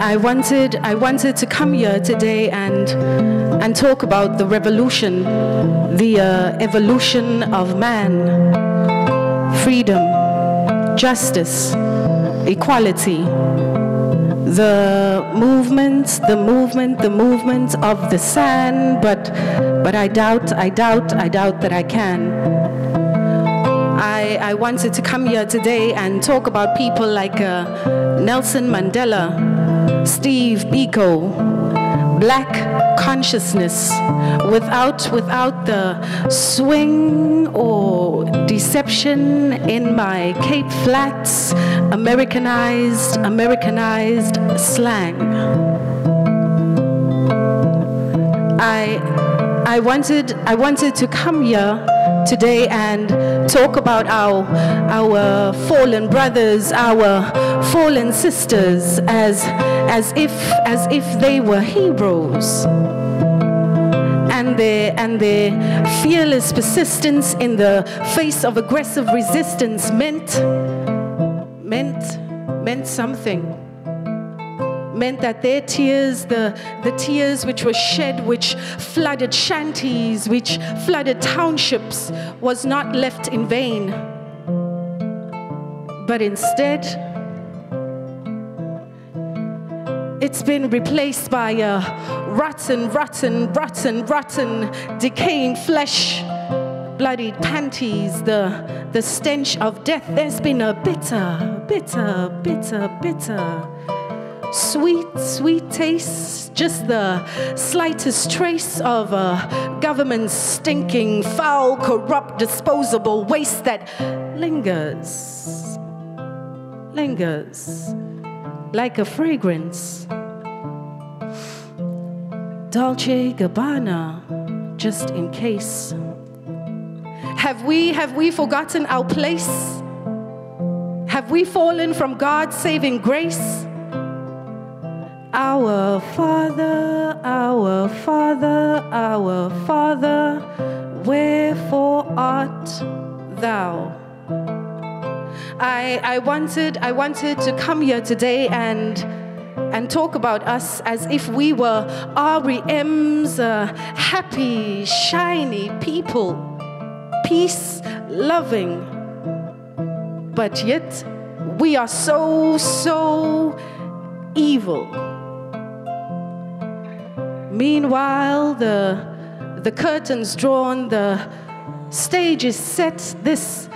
I wanted to come here today and talk about the revolution, the evolution of man, freedom, justice, equality, the movement of the sand, but I doubt that I can. I wanted to come here today and talk about people like Nelson Mandela, Steve Biko, black consciousness, without the swing or deception in my Cape Flats Americanized slang. I wanted to come here today and talk about our fallen brothers, our fallen sisters, as if they were heroes, and their fearless persistence in the face of aggressive resistance meant something. Meant that their tears, the tears which were shed, which flooded shanties, which flooded townships, was not left in vain. But instead, it's been replaced by a rotten, decaying flesh, bloodied panties, the stench of death. There's been a bitter, sweet taste, just the slightest trace of a government's stinking, foul, corrupt, disposable waste that lingers like a fragrance. Dolce Gabbana, just in case. Have we forgotten our place? Have we fallen from God's saving grace? Our Father, wherefore art thou? I wanted to come here today and talk about us as if we were REM's happy, shiny people, peace-loving, but yet we are so evil. Meanwhile, the curtains drawn, the stage is set. This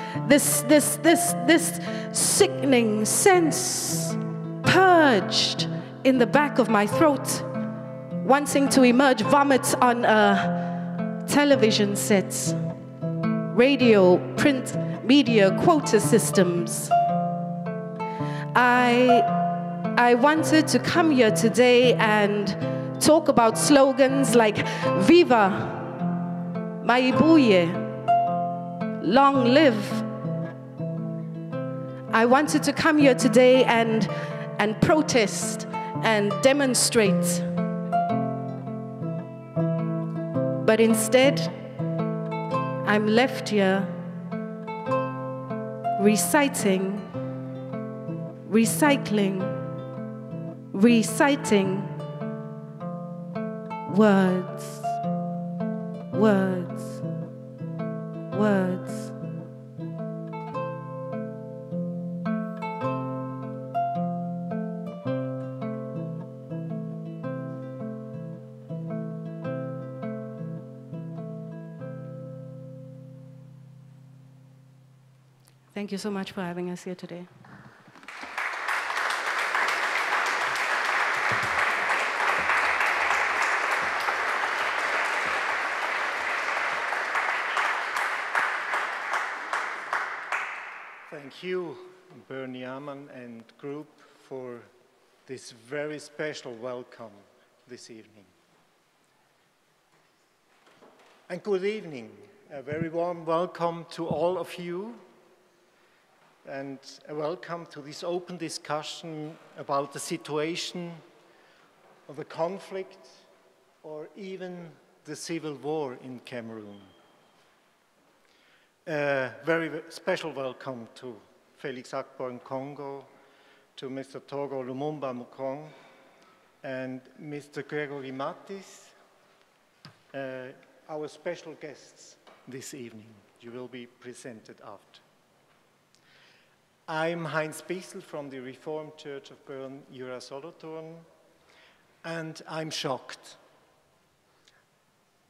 sickening sense purged in the back of my throat, wanting to emerge, vomit on a television set, radio, print, media, quota systems. I wanted to come here today and talk about slogans like Viva, Maibuye, Long Live. I wanted to come here today and protest and demonstrate. But instead, I'm left here reciting words. Thank you so much for having us here today. Thank you, Bernie Amann and group, for this very special welcome this evening. And good evening. A very warm welcome to all of you, and a welcome to this open discussion about the situation of the conflict or even the civil war in Cameroon. A very special welcome to Felix Akbor in Congo, to Mr. Togo Lumumba Mukong, and Mr. Gregory Mattis, our special guests this evening. You will be presented after. I'm Heinz Bissel from the Reformed Church of Bern, Jura-Solothurn, and I'm shocked.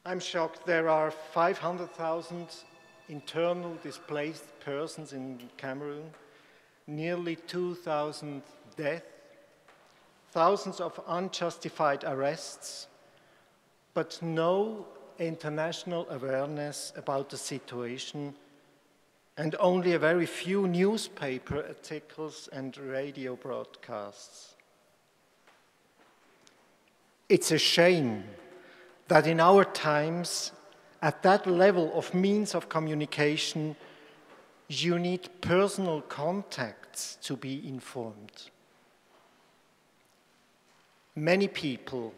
I'm shocked. There are 500,000 internal displaced persons in Cameroon, nearly 2,000 deaths, thousands of unjustified arrests, but no international awareness about the situation, and only a very few newspaper articles and radio broadcasts. It's a shame that in our times, at that level of means of communication, you need personal contacts to be informed. Many people,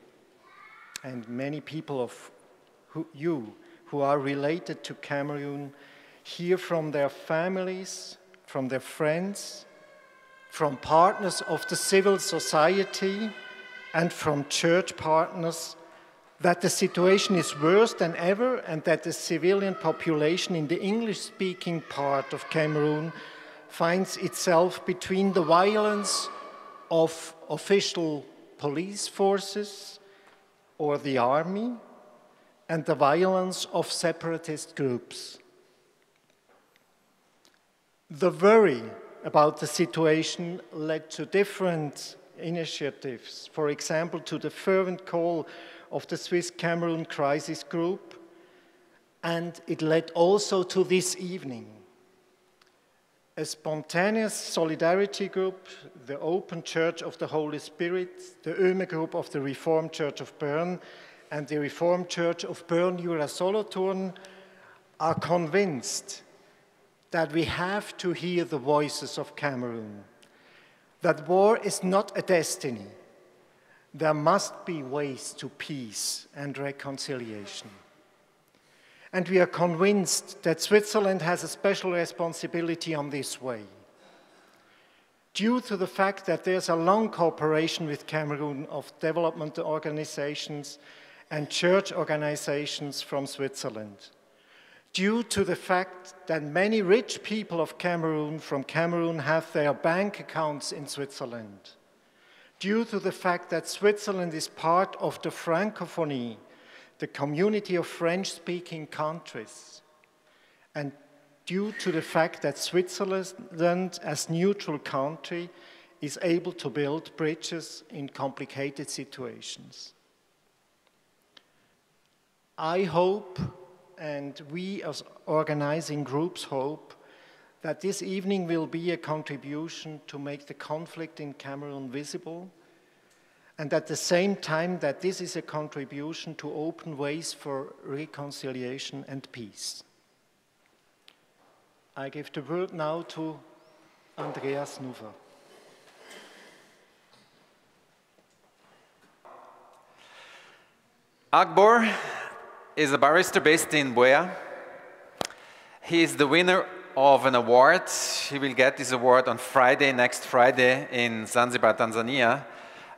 and many people of you who are related to Cameroon, hear from their families, from their friends, from partners of the civil society, and from church partners that the situation is worse than ever and that the civilian population in the English-speaking part of Cameroon finds itself between the violence of official police forces or the army and the violence of separatist groups. The worry about the situation led to different initiatives, for example, to the fervent call of the Swiss Cameroon Crisis Group, and it led also to this evening. A spontaneous solidarity group, the Open Church of the Holy Spirit, the Öme Group of the Reformed Church of Bern, and the Reformed Church of Bern Jura-Solothurn are convinced that we have to hear the voices of Cameroon, that war is not a destiny. There must be ways to peace and reconciliation. And we are convinced that Switzerland has a special responsibility on this way. Due to the fact that there's a long cooperation with Cameroon of development organizations and church organizations from Switzerland. Due to the fact that many rich people of Cameroon from Cameroon have their bank accounts in Switzerland. Due to the fact that Switzerland is part of the Francophonie, the community of French-speaking countries, and due to the fact that Switzerland, as neutral country, is able to build bridges in complicated situations. I hope, and we as organizing groups hope, that this evening will be a contribution to make the conflict in Cameroon visible, and at the same time that this is a contribution to open ways for reconciliation and peace. I give the word now to Andreas Nuver. Agbor is a barrister based in Buea. He is the winner of an award. He will get this award on Friday, next Friday, in Zanzibar, Tanzania.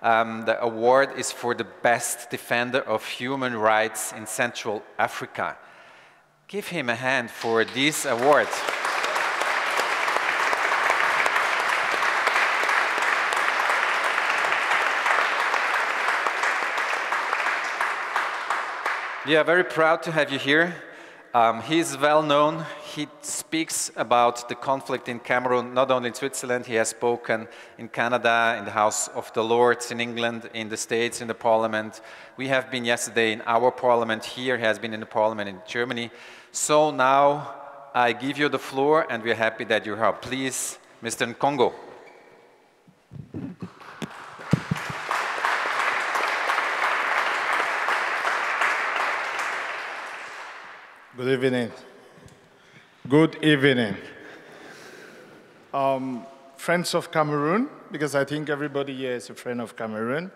The award is for the best defender of human rights in Central Africa. Give him a hand for this award. We are very proud to have you here. He is well known. He speaks about the conflict in Cameroon, not only in Switzerland. He has spoken in Canada, in the House of the Lords, in England, in the States, in the Parliament. We have been yesterday in our Parliament here. He has been in the Parliament in Germany. So now I give you the floor, and we're happy that you're here. Please, Mr. Nkongo. Good evening. Good evening. Friends of Cameroon, because I think everybody here is a friend of Cameroon.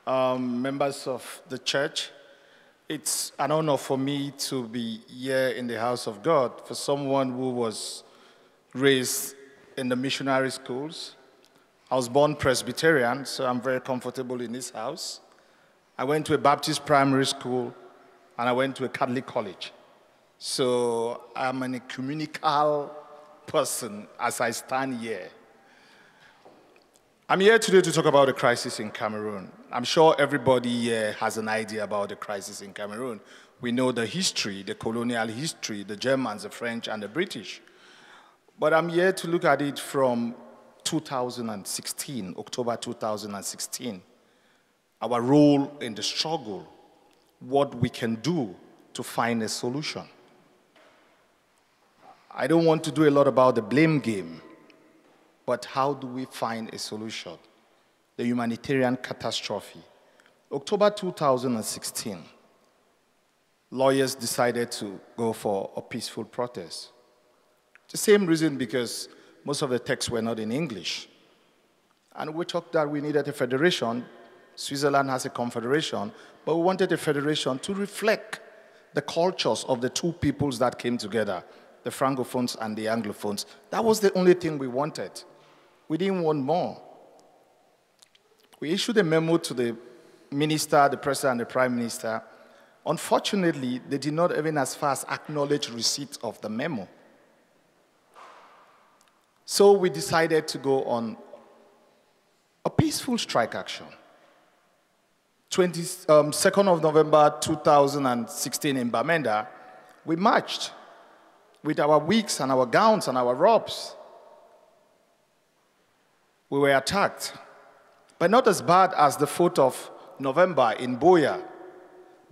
Members of the church, it's an honor for me to be here in the house of God, for someone who was raised in the missionary schools, I was born Presbyterian, so I'm very comfortable in this house. I went to a Baptist primary school, and I went to a Catholic college. So I'm an ecumenical person as I stand here. I'm here today to talk about the crisis in Cameroon. I'm sure everybody here has an idea about the crisis in Cameroon. We know the history, the colonial history, the Germans, the French, and the British. But I'm here to look at it from 2016, October 2016. Our role in the struggle, what we can do to find a solution. I don't want to do a lot about the blame game, but how do we find a solution? The humanitarian catastrophe. October 2016, lawyers decided to go for a peaceful protest. The same reason, because most of the texts were not in English. And we talked that we needed a federation. Switzerland has a confederation, but we wanted a federation to reflect the cultures of the two peoples that came together, the Francophones and the Anglophones. That was the only thing we wanted. We didn't want more. We issued a memo to the minister, the president, and the prime minister. Unfortunately, they did not even as far as acknowledge receipt of the memo. So we decided to go on a peaceful strike action. 2nd of November 2016 in Bamenda, we marched with our wigs and our gowns and our robes. We were attacked, but not as bad as the 4th of November in Buea.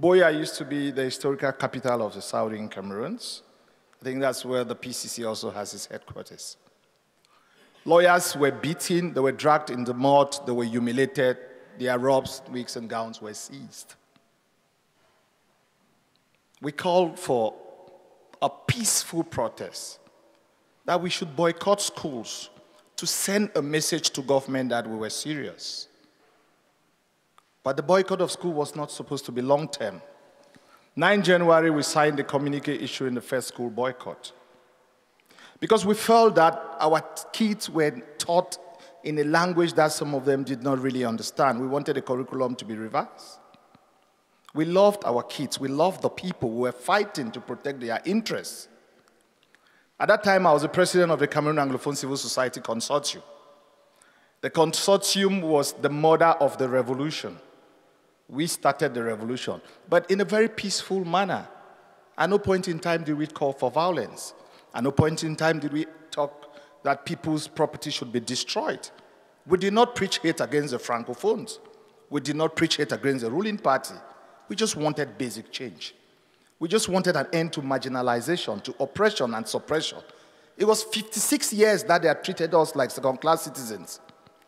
Buea used to be the historical capital of the southern Cameroons. I think that's where the PCC also has its headquarters. Lawyers were beaten, they were dragged in the mud, they were humiliated, their robes, wigs, and gowns were seized. We called for a peaceful protest, that we should boycott schools to send a message to government that we were serious. But the boycott of school was not supposed to be long-term. 9 January, we signed the communique issuing the first school boycott. Because we felt that our kids were taught in a language that some of them did not really understand. We wanted the curriculum to be revised. We loved our kids. We loved the people who were fighting to protect their interests. At that time, I was the president of the Cameroon Anglophone Civil Society Consortium. The consortium was the mother of the revolution. We started the revolution, but in a very peaceful manner. At no point in time did we call for violence. At no point in time did we talk that people's property should be destroyed. We did not preach hate against the Francophones. We did not preach hate against the ruling party. We just wanted basic change. We just wanted an end to marginalization, to oppression and suppression. It was 56 years that they had treated us like second-class citizens.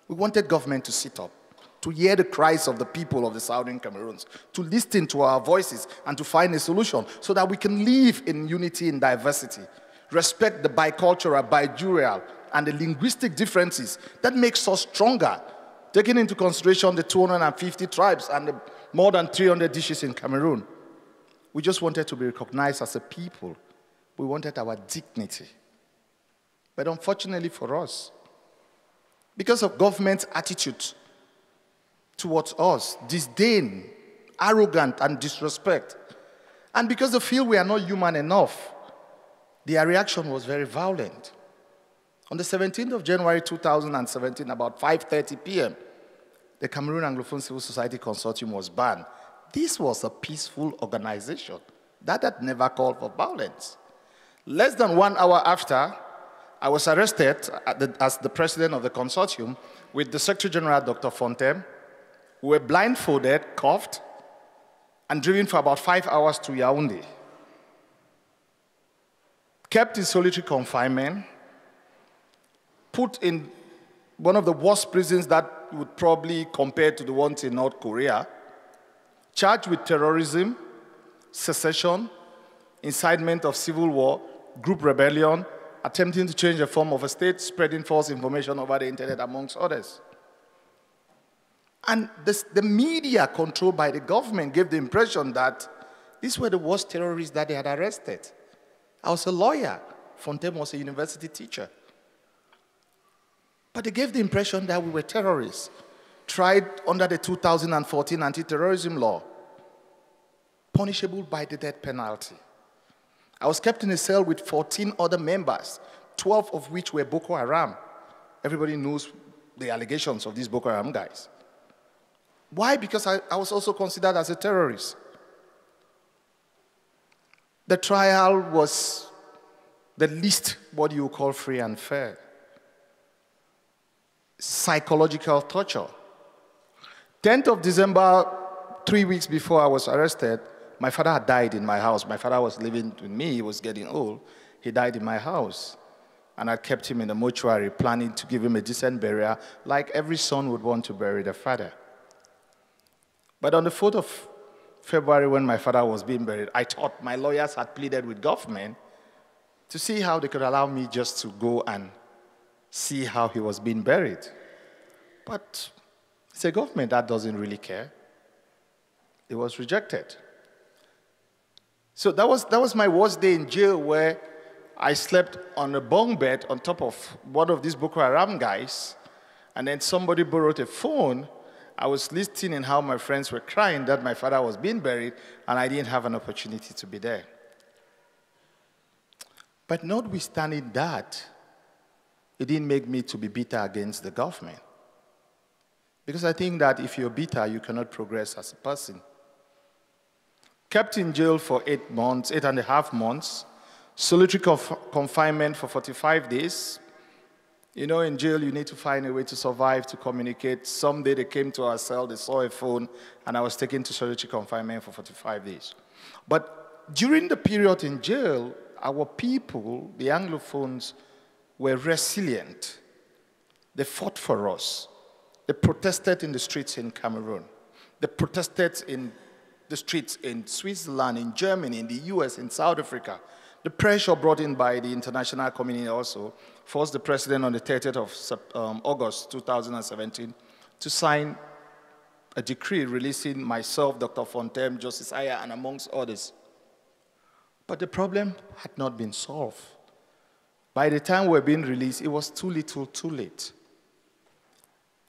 We wanted government to sit up, to hear the cries of the people of the southern Cameroons, to listen to our voices and to find a solution so that we can live in unity and diversity, respect the bicultural, bijural, and the linguistic differences that makes us stronger, taking into consideration the 250 tribes and the more than 300 dishes in Cameroon. We just wanted to be recognized as a people. We wanted our dignity. But unfortunately for us, because of government's attitude towards us, disdain, arrogant, and disrespect, and because they feel we are not human enough, their reaction was very violent. On the 17th of January 2017, about 5:30 p.m., the Cameroon Anglophone Civil Society Consortium was banned. This was a peaceful organization that had never called for violence. Less than 1 hour after, I was arrested as the president of the consortium with the Secretary General, Dr. Fontaine. We were blindfolded, cuffed, and driven for about 5 hours to Yaoundé. Kept in solitary confinement, put in one of the worst prisons that would probably compare to the ones in North Korea, charged with terrorism, secession, incitement of civil war, group rebellion, attempting to change the form of a state, spreading false information over the internet, amongst others. And the media controlled by the government gave the impression that these were the worst terrorists that they had arrested. I was a lawyer. Fontaine was a university teacher. But But they gave the impression that we were terrorists, tried under the 2014 anti-terrorism law, punishable by the death penalty. I was kept in a cell with 14 other members, 12 of which were Boko Haram. Everybody knows the allegations of these Boko Haram guys. Why? Because I was also considered as a terrorist. The trial was the least what you call free and fair. Psychological torture. 10th of December, 3 weeks before I was arrested, my father had died in my house. My father was living with me. He was getting old. He died in my house. And I kept him in the mortuary, planning to give him a decent burial, like every son would want to bury their father. But on the 4th of February, when my father was being buried, I thought my lawyers had pleaded with government to see how they could allow me just to go and see how he was being buried. But it's a government that doesn't really care. It was rejected. So that was my worst day in jail, where I slept on a bunk bed on top of one of these Boko Haram guys, and then somebody borrowed a phone. I was listening how my friends were crying that my father was being buried, and I didn't have an opportunity to be there. But notwithstanding that, it didn't make me to be bitter against the government. Because I think that if you're bitter, you cannot progress as a person. Kept in jail for 8 months, 8.5 months, solitary confinement for 45 days. You know, in jail, you need to find a way to survive, to communicate. Someday they came to our cell, they saw a phone, and I was taken to solitary confinement for 45 days. But during the period in jail, our people, the Anglophones, were resilient. They fought for us. They protested in the streets in Cameroon. They protested in the streets in Switzerland, in Germany, in the US, in South Africa. The pressure brought in by the international community also forced the president on the 30th of August 2017 to sign a decree releasing myself, Dr. Fontem, Justice Aya, and amongst others. But the problem had not been solved. By the time we were being released, it was too little, too late.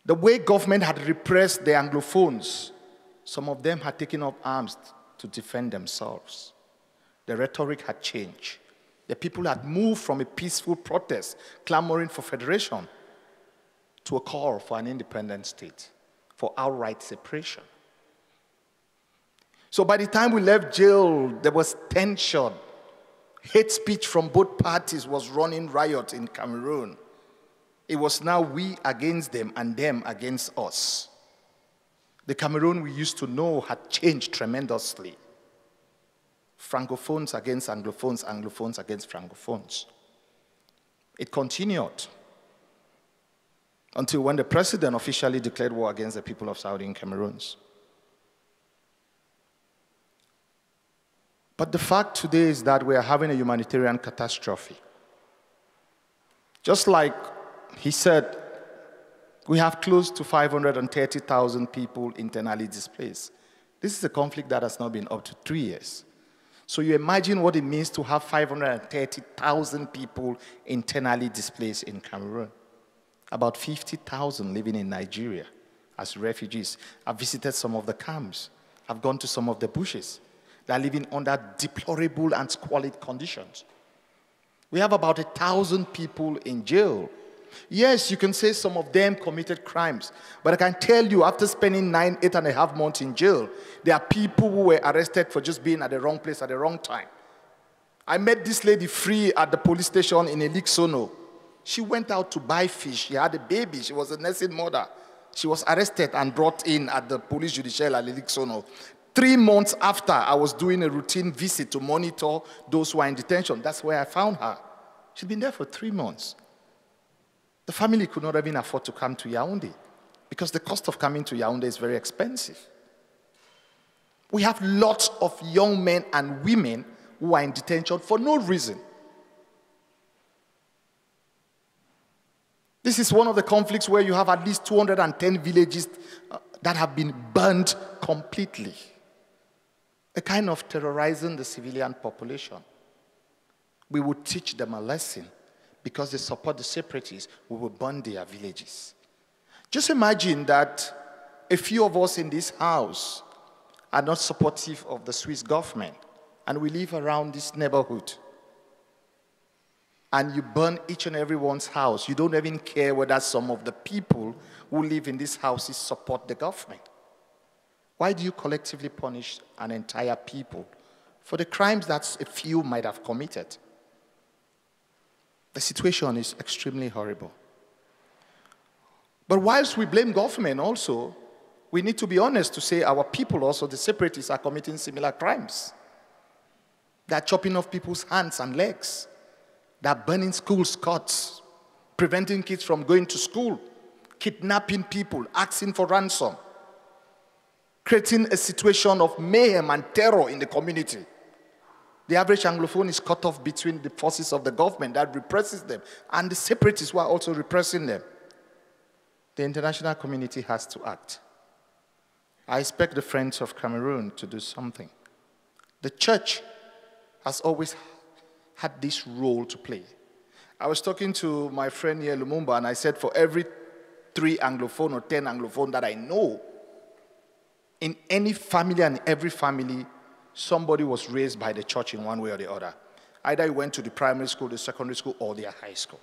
The way government had repressed the Anglophones, some of them had taken up arms to defend themselves. The rhetoric had changed. The people had moved from a peaceful protest, clamoring for federation, to a call for an independent state, for outright separation. So by the time we left jail, there was tension. Hate speech from both parties was running riot in Cameroon. It was now we against them and them against us. The Cameroon we used to know had changed tremendously. Francophones against Anglophones, Anglophones against Francophones. It continued until when the president officially declared war against the people of Southern Cameroons. But the fact today is that we are having a humanitarian catastrophe. Just like he said, we have close to 530,000 people internally displaced. This is a conflict that has now been up to 3 years. So you imagine what it means to have 530,000 people internally displaced in Cameroon. About 50,000 living in Nigeria as refugees. I've visited some of the camps. I've gone to some of the bushes. They're living under deplorable and squalid conditions. We have about 1,000 people in jail. Yes, you can say some of them committed crimes, but I can tell you, after spending 8.5 months in jail, there are people who were arrested for just being at the wrong place at the wrong time. I met this lady free at the police station in Eliksono. She went out to buy fish. She had a baby. She was a nursing mother. She was arrested and brought in at the police judicial at Eliksono. 3 months after, I was doing a routine visit to monitor those who are in detention. That's where I found her. She'd been there for 3 months. The family could not even afford to come to Yaoundé because the cost of coming to Yaoundé is very expensive. We have lots of young men and women who are in detention for no reason. This is one of the conflicts where you have at least 210 villages that have been burned completely. A kind of terrorizing the civilian population. We would teach them a lesson. because they support the separatists, we will burn their villages. Just imagine that a few of us in this house are not supportive of the Swiss government, and we live around this neighborhood. And you burn each and everyone's house. You don't even care whether some of the people who live in these houses support the government. Why do you collectively punish an entire people for the crimes that a few might have committed? The situation is extremely horrible. But whilst we blame government also, we need to be honest to say our people also, the separatists, are committing similar crimes. They're chopping off people's hands and legs. They're burning school skirts, preventing kids from going to school, kidnapping people, asking for ransom, creating a situation of mayhem and terror in the community. The average Anglophone is cut off between the forces of the government that represses them and the separatists who are also repressing them. The international community has to act. I expect the friends of Cameroon to do something. The church has always had this role to play. I was talking to my friend here, Lumumba, and I said for every 3 Anglophone or 10 Anglophone that I know, in any family and every family, somebody was raised by the church in one way or the other. Either you went to the primary school, the secondary school, or the high school,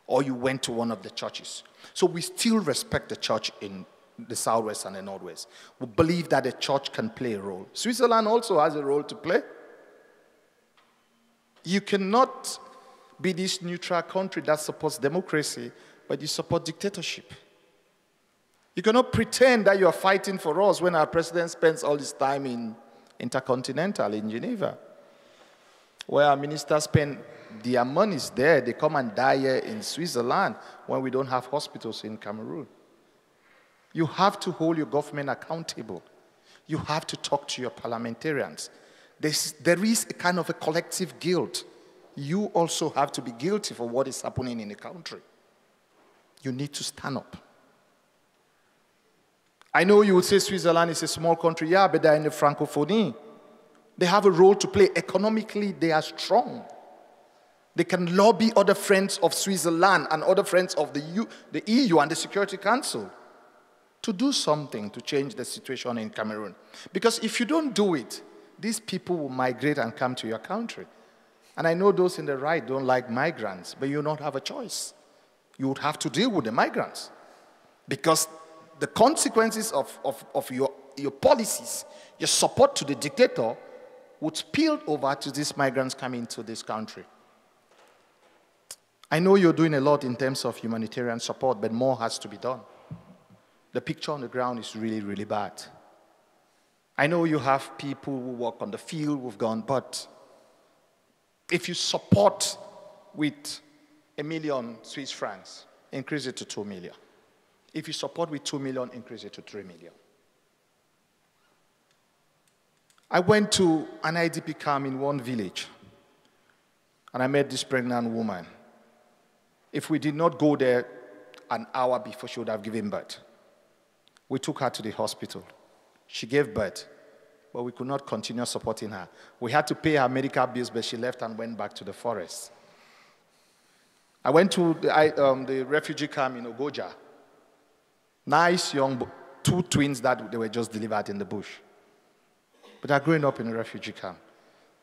or you went to one of the churches. So we still respect the church in the Southwest and the Northwest. We believe that the church can play a role. Switzerland also has a role to play. You cannot be this neutral country that supports democracy, but you support dictatorship. You cannot pretend that you are fighting for us when our president spends all his time in Intercontinental in Geneva, where our ministers spend their monies there. They come and die here in Switzerland when we don't have hospitals in Cameroon. You have to hold your government accountable. You have to talk to your parliamentarians. There is a kind of a collective guilt. You also have to be guilty for what is happening in the country. You need to stand up. I know you would say Switzerland is a small country, yeah, but they're in the Francophonie. They have a role to play. Economically, they are strong. They can lobby other friends of Switzerland and other friends of the EU and the Security Council to do something to change the situation in Cameroon. Because if you don't do it, these people will migrate and come to your country. And I know those in the right don't like migrants, but you don't have a choice. You would have to deal with the migrants. Because the consequences of your policies, your support to the dictator, would spill over to these migrants coming to this country. I know you're doing a lot in terms of humanitarian support, but more has to be done. The picture on the ground is really, really bad. I know you have people who work on the field who've gone, but if you support with 1 million Swiss francs, increase it to 2 million. If you support with 2 million, increase it to 3 million. I went to an IDP camp in one village, and I met this pregnant woman. If we did not go there an hour before, she would have given birth. We took her to the hospital. She gave birth, but we could not continue supporting her. We had to pay her medical bills, but she left and went back to the forest. I went to the refugee camp in Ogoja. Nice young 2 twins that they were just delivered in the bush. But they're growing up in a refugee camp.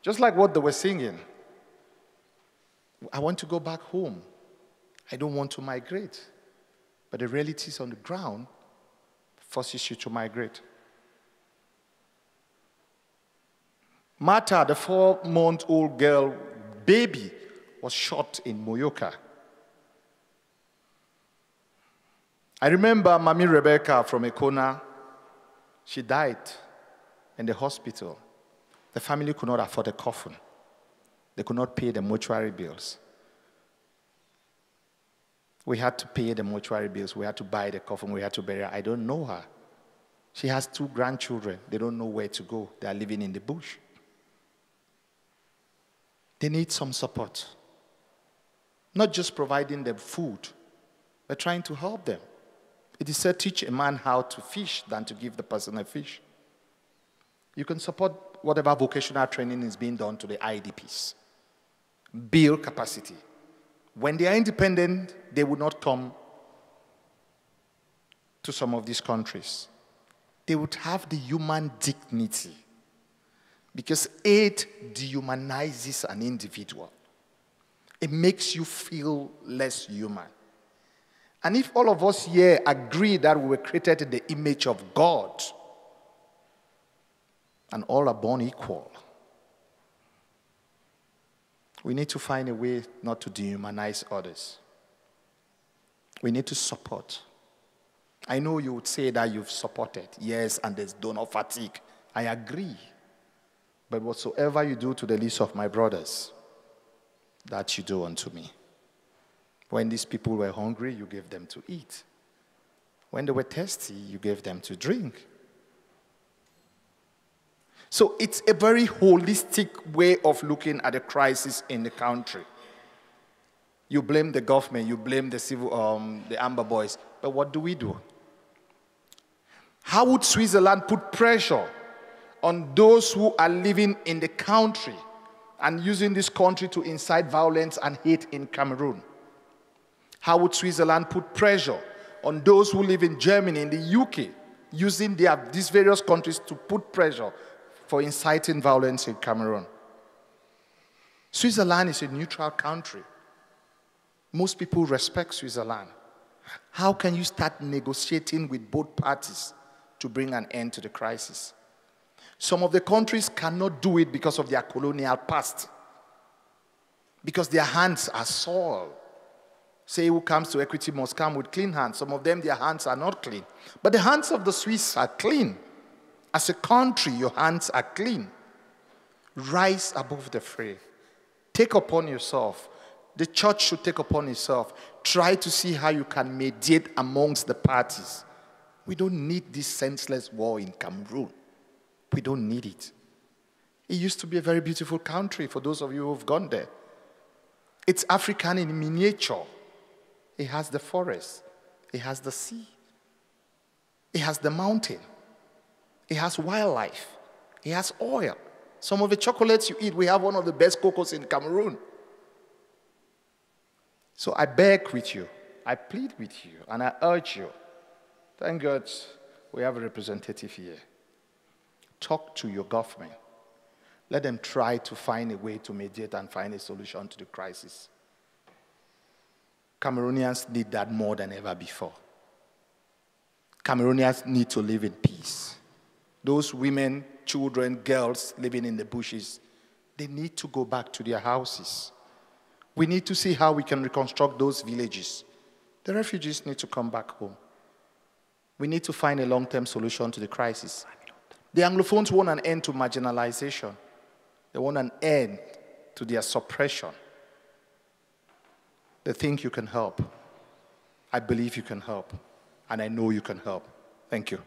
Just like what they were singing. I want to go back home. I don't want to migrate. But the realities on the ground forces you to migrate. Martha, the 4-month-old girl, baby, was shot in Moyoka. I remember Mami Rebecca from Ekona. She died in the hospital. The family could not afford a coffin. They could not pay the mortuary bills. We had to pay the mortuary bills. We had to buy the coffin. We had to bury her. I don't know her. She has 2 grandchildren. They don't know where to go. They are living in the bush. They need some support. Not just providing them food, but trying to help them. It is said, teach a man how to fish than to give the person a fish. You can support whatever vocational training is being done to the IDPs. Build capacity. When they are independent, they would not come to some of these countries. They would have the human dignity, because aid dehumanizes an individual. It makes you feel less human. And if all of us here agree that we were created in the image of God and all are born equal, we need to find a way not to dehumanize others. We need to support. I know you would say that you've supported. Yes, and there's donor fatigue. I agree. But whatsoever you do to the least of my brothers, that you do unto me. When these people were hungry, you gave them to eat. When they were thirsty, you gave them to drink. So it's a very holistic way of looking at the crisis in the country. You blame the government, you blame the the Amber Boys, but what do we do? How would Switzerland put pressure on those who are living in the country and using this country to incite violence and hate in Cameroon? How would Switzerland put pressure on those who live in Germany, in the UK, using these various countries to put pressure for inciting violence in Cameroon? Switzerland is a neutral country. Most people respect Switzerland. How can you start negotiating with both parties to bring an end to the crisis? Some of the countries cannot do it because of their colonial past, because their hands are soiled. Say who comes to Equity must come with clean hands. Some of them, their hands are not clean. But the hands of the Swiss are clean. As a country, your hands are clean. Rise above the fray. Take upon yourself. The church should take upon itself. Try to see how you can mediate amongst the parties. We don't need this senseless war in Cameroon. We don't need it. It used to be a very beautiful country for those of you who have gone there. It's African in miniature. It has the forest. It has the sea. It has the mountain. It has wildlife. It has oil. Some of the chocolates you eat, we have one of the best cocos in Cameroon. So I beg with you, I plead with you, and I urge you. Thank God we have a representative here. Talk to your government. Let them try to find a way to mediate and find a solution to the crisis. Cameroonians need that more than ever before. Cameroonians need to live in peace. Those women, children, girls living in the bushes, they need to go back to their houses. We need to see how we can reconstruct those villages. The refugees need to come back home. We need to find a long-term solution to the crisis. The Anglophones want an end to marginalization. They want an end to their suppression. They think you can help. I believe you can help. And I know you can help. Thank you.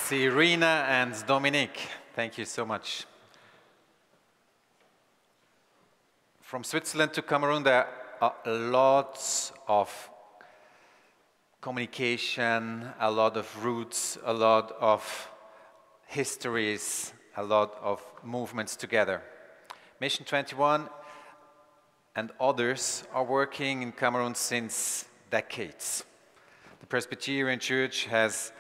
see Rina and Dominique. Thank you so much. From Switzerland to Cameroon, there are lots of communication, a lot of roots, a lot of histories, a lot of movements together. Mission 21 and others are working in Cameroon since decades. The Presbyterian Church has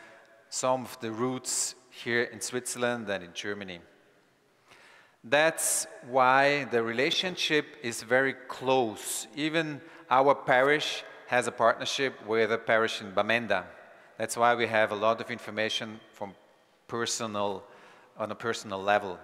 some of the roots here in Switzerland and in Germany. That's why the relationship is very close. Even our parish has a partnership with a parish in Bamenda. That's why we have a lot of information from on a personal level.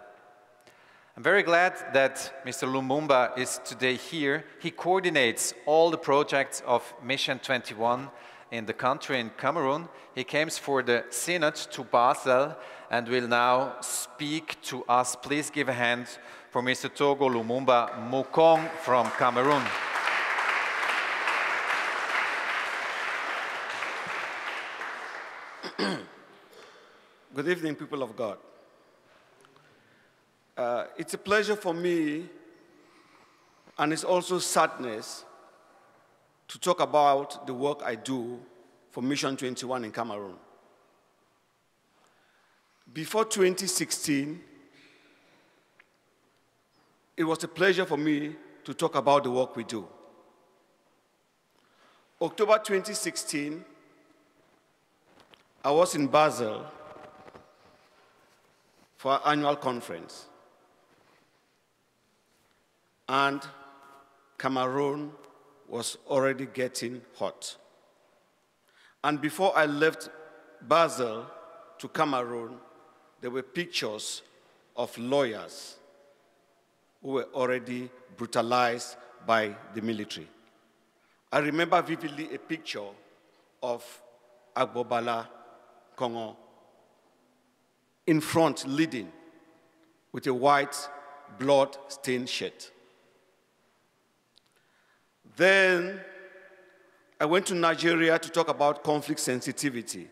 I'm very glad that Mr. Lumumba is today here. He coordinates all the projects of Mission 21 in the country, in Cameroon. He came for the Synod to Basel and will now speak to us. Please give a hand for Mr. Togo Lumumba Mukong from Cameroon. Good evening, people of God. It's a pleasure for me, and it's also sadness, to talk about the work I do for Mission 21 in Cameroon. Before 2016, it was a pleasure for me to talk about the work we do. October 2016, I was in Basel for our annual conference. And Cameroon was already getting hot. And before I left Basel to Cameroon, there were pictures of lawyers who were already brutalized by the military. I remember vividly a picture of Agbobala Kongo in front, leading with a white blood-stained shirt. Then I went to Nigeria to talk about conflict sensitivity.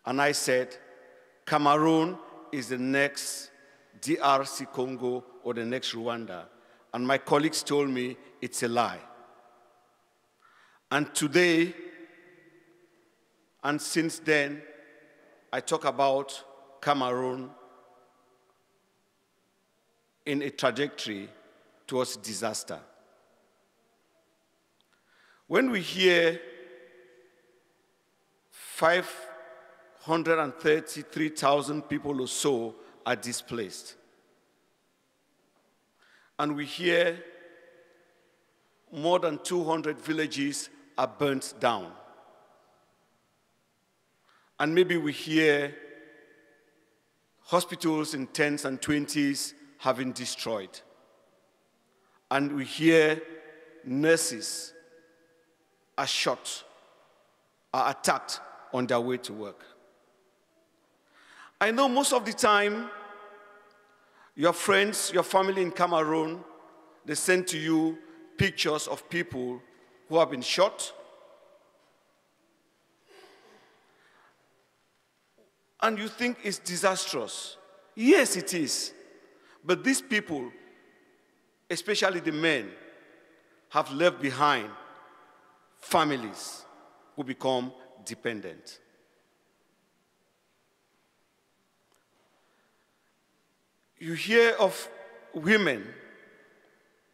And I said, Cameroon is the next DRC Congo or the next Rwanda. And my colleagues told me it's a lie. And today, and since then, I talk about Cameroon in a trajectory towards disaster. When we hear 533,000 people or so are displaced, and we hear more than 200 villages are burnt down, and maybe we hear hospitals in 10s and 20s have been destroyed, and we hear nurses are shot, are attacked on their way to work. I know most of the time, your friends, your family in Cameroon, they send to you pictures of people who have been shot, and you think it's disastrous. Yes, it is. But these people, especially the men, have left behind families who become dependent. You hear of women,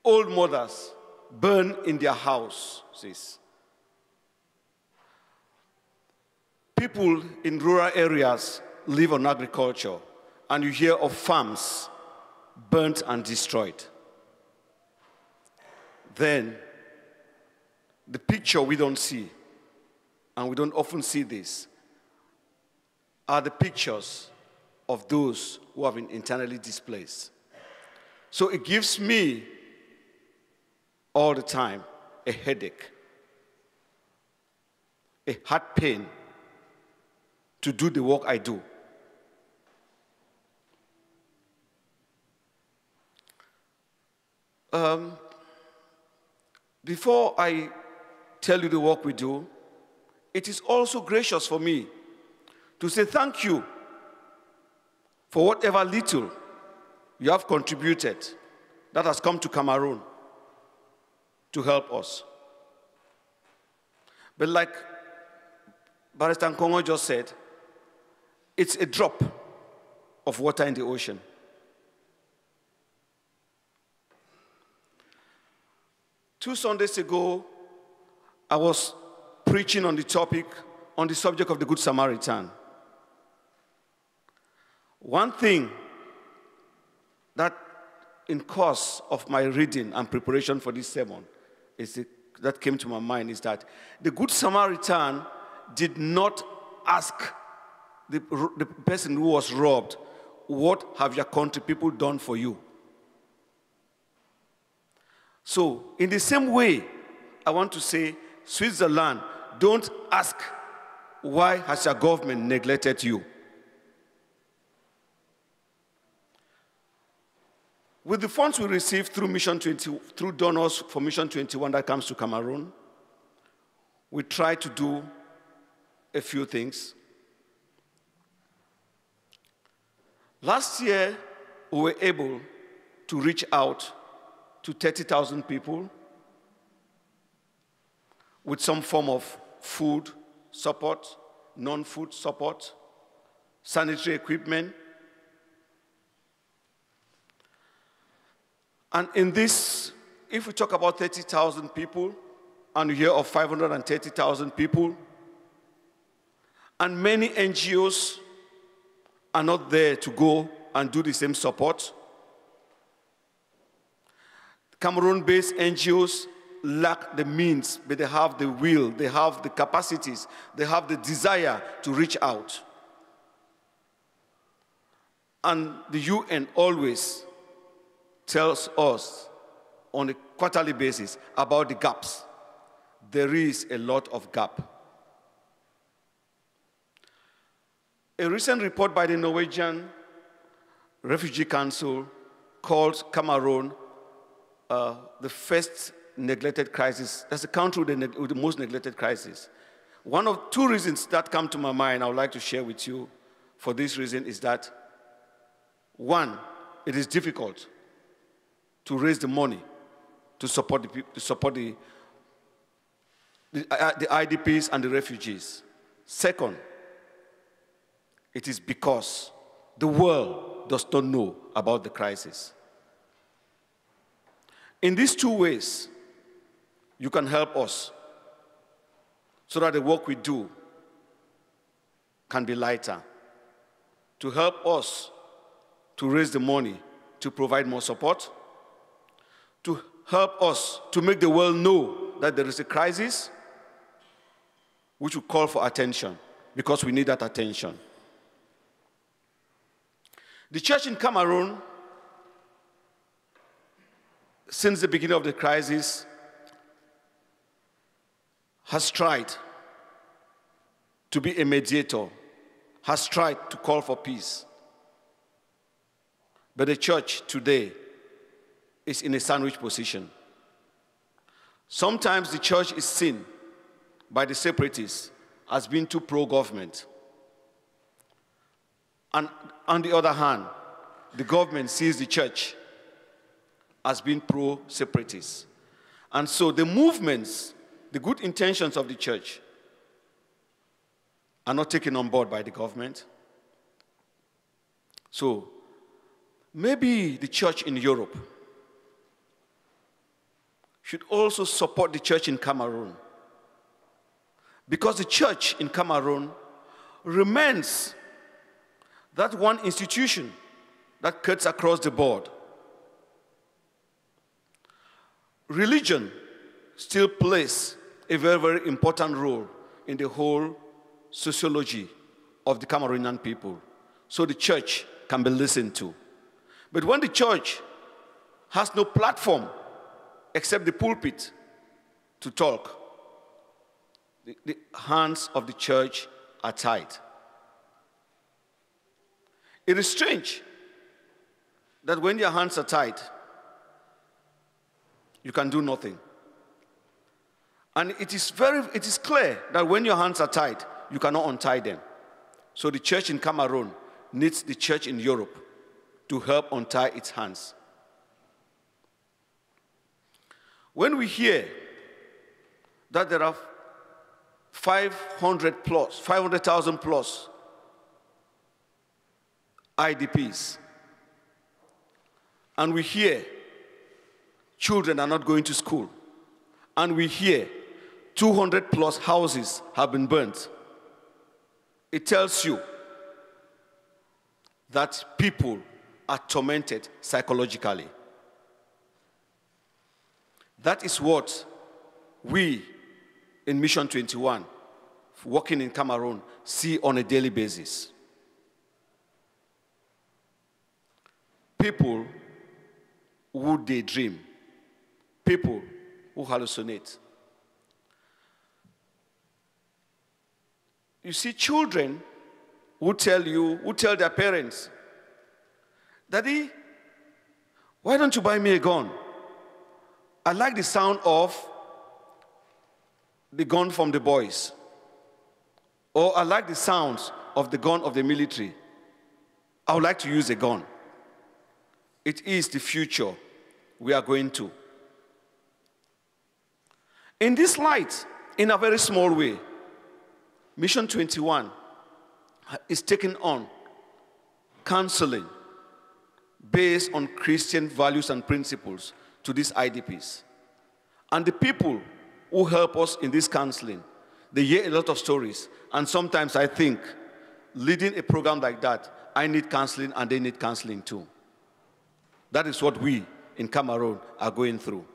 old mothers, burned in their houses. People in rural areas live on agriculture, and you hear of farms burnt and destroyed. Then, the picture we don't see, and we don't often see this, are the pictures of those who have been internally displaced. So it gives me all the time a headache, a heart pain to do the work I do. Before I tell you the work we do, it is also gracious for me to say thank you for whatever little you have contributed that has come to Cameroon to help us. But like Barrister Nkongo just said, it's a drop of water in the ocean. Two Sundays ago, I was preaching on the subject of the Good Samaritan. One thing that in course of my reading and preparation for this sermon that came to my mind is that the Good Samaritan did not ask the person who was robbed, what have your country people done for you? So, in the same way, I want to say, Switzerland, don't ask, why has your government neglected you? With the funds we received through donors for Mission 21 that comes to Cameroon, we try to do a few things. Last year, we were able to reach out to 30,000 people with some form of food support, non-food support, sanitary equipment. And in this, if we talk about 30,000 people, and we hear of 530,000 people, and many NGOs are not there to go and do the same support. Cameroon-based NGOs lack the means, but they have the will, they have the capacities, they have the desire to reach out. And the UN always tells us on a quarterly basis about the gaps. There is a lot of gap. A recent report by the Norwegian Refugee Council called Cameroon the first neglected crisis. That's the country with the most neglected crisis. One of two reasons that come to my mind I would like to share with you for this reason is that, one, it is difficult to raise the money to support the people, to support the IDPs and the refugees. Second, it is because the world does not know about the crisis. In these two ways, you can help us so that the work we do can be lighter. To help us to raise the money to provide more support, to help us to make the world know that there is a crisis, which will call for attention, because we need that attention. The church in Cameroon, since the beginning of the crisis, has tried to be a mediator, has tried to call for peace. But the church today is in a sandwich position. Sometimes the church is seen by the separatists as being too pro-government. And on the other hand, the government sees the church as being pro-separatist. And so the movements, the good intentions of the church are not taken on board by the government. So maybe the church in Europe should also support the church in Cameroon, because the church in Cameroon remains that one institution that cuts across the board. Religion still plays a very, very important role in the whole sociology of the Cameroonian people, so the church can be listened to. But when the church has no platform except the pulpit to talk, the hands of the church are tied. It is strange that when your hands are tied, you can do nothing. And it is clear that when your hands are tied, you cannot untie them. So the church in Cameroon needs the church in Europe to help untie its hands. When we hear that there are 500,000 plus IDPs, and we hear children are not going to school, and we hear 200 plus houses have been burnt, it tells you that people are tormented psychologically. That is what we in Mission 21, working in Cameroon, see on a daily basis. People who daydream, people who hallucinate. You see children who tell their parents, "Daddy, why don't you buy me a gun? I like the sound of the gun from the boys. Or I like the sounds of the gun of the military. I would like to use a gun." It is the future we are going to. In this light, in a very small way, Mission 21 is taking on counseling based on Christian values and principles to these IDPs. And the people who help us in this counseling, they hear a lot of stories. And sometimes I think, leading a program like that, I need counseling and they need counseling too. That is what we in Cameroon are going through.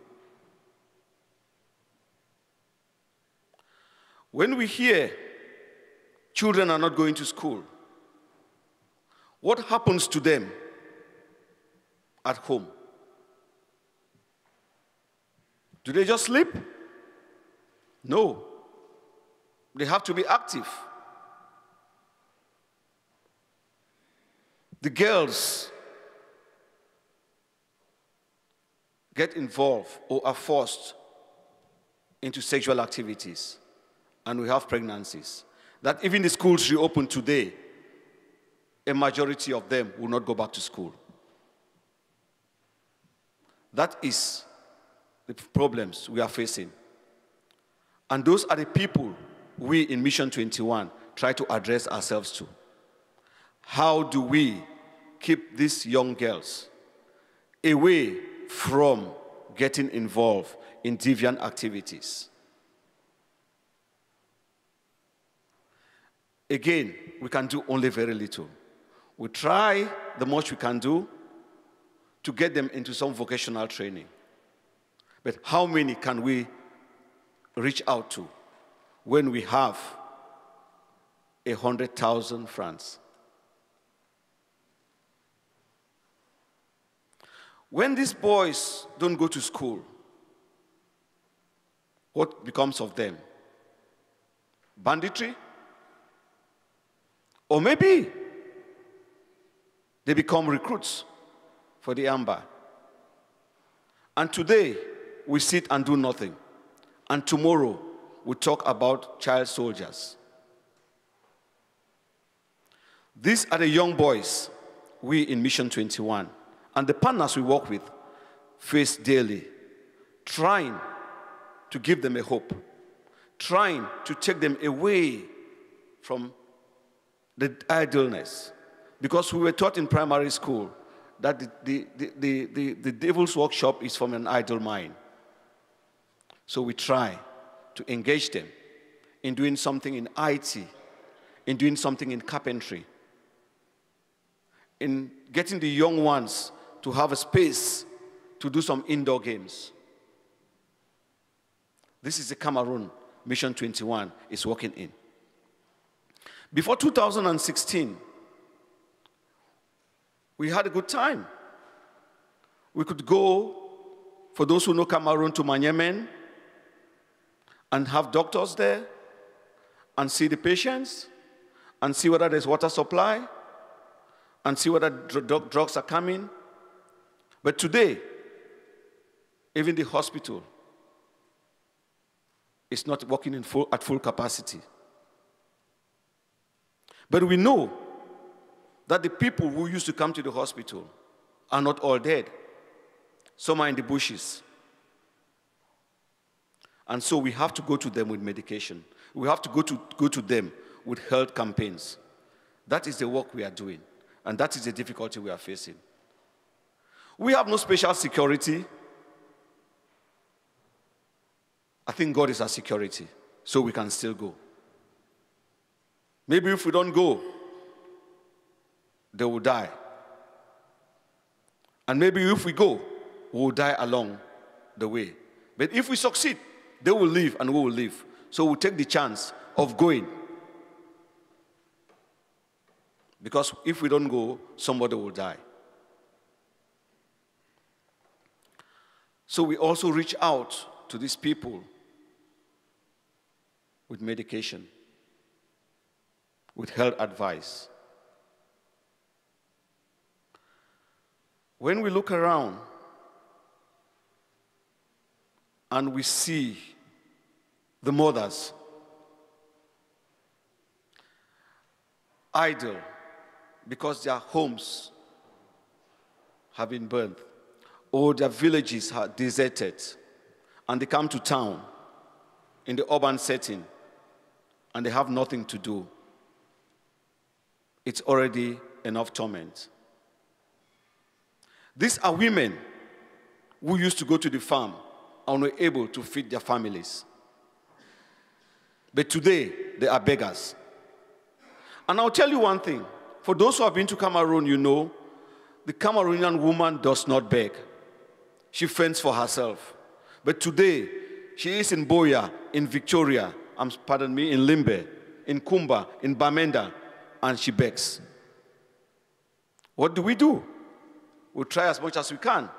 When we hear children are not going to school, what happens to them at home? Do they just sleep? No. They have to be active. The girls get involved or are forced into sexual activities, and we have pregnancies. That even the schools reopen today, a majority of them will not go back to school. That is the problems we are facing. And those are the people we in Mission 21 try to address ourselves to. How do we keep these young girls away from getting involved in deviant activities? Again, we can do only very little. We try the much we can do to get them into some vocational training. But how many can we reach out to when we have 100,000 francs? When these boys don't go to school, what becomes of them? Banditry? Or maybe they become recruits for the Amber. And today, we sit and do nothing. And tomorrow, we talk about child soldiers. These are the young boys we in Mission 21 and the partners we work with face daily, trying to give them a hope, trying to take them away from the idleness. Because we were taught in primary school that the devil's workshop is from an idle mind. So we try to engage them in doing something in IT, in doing something in carpentry, in getting the young ones to have a space to do some indoor games. This is the Cameroon Mission 21 is working in. Before 2016, we had a good time. We could go, for those who know Cameroon, to Manyemen and have doctors there and see the patients and see whether there's water supply and see whether drugs are coming. But today, even the hospital is not working at full capacity. But we know that the people who used to come to the hospital are not all dead. Some are in the bushes. And so we have to go to them with medication. We have to go to them with health campaigns. That is the work we are doing. And that is the difficulty we are facing. We have no special security. I think God is our security, so we can still go. Maybe if we don't go, they will die. And maybe if we go, we will die along the way. But if we succeed, they will live and we will live. So we'll take the chance of going. Because if we don't go, somebody will die. So we also reach out to these people with medication, with health advice. When we look around and we see the mothers idle because their homes have been burned or their villages are deserted, and they come to town in the urban setting and they have nothing to do, it's already enough torment. These are women who used to go to the farm and were able to feed their families. But today, they are beggars. And I'll tell you one thing. For those who have been to Cameroon, you know, the Cameroonian woman does not beg. She fends for herself. But today, she is in Boya, in Victoria, in Limbe, in Kumba, in Bamenda, and she begs. What do? We try as much as we can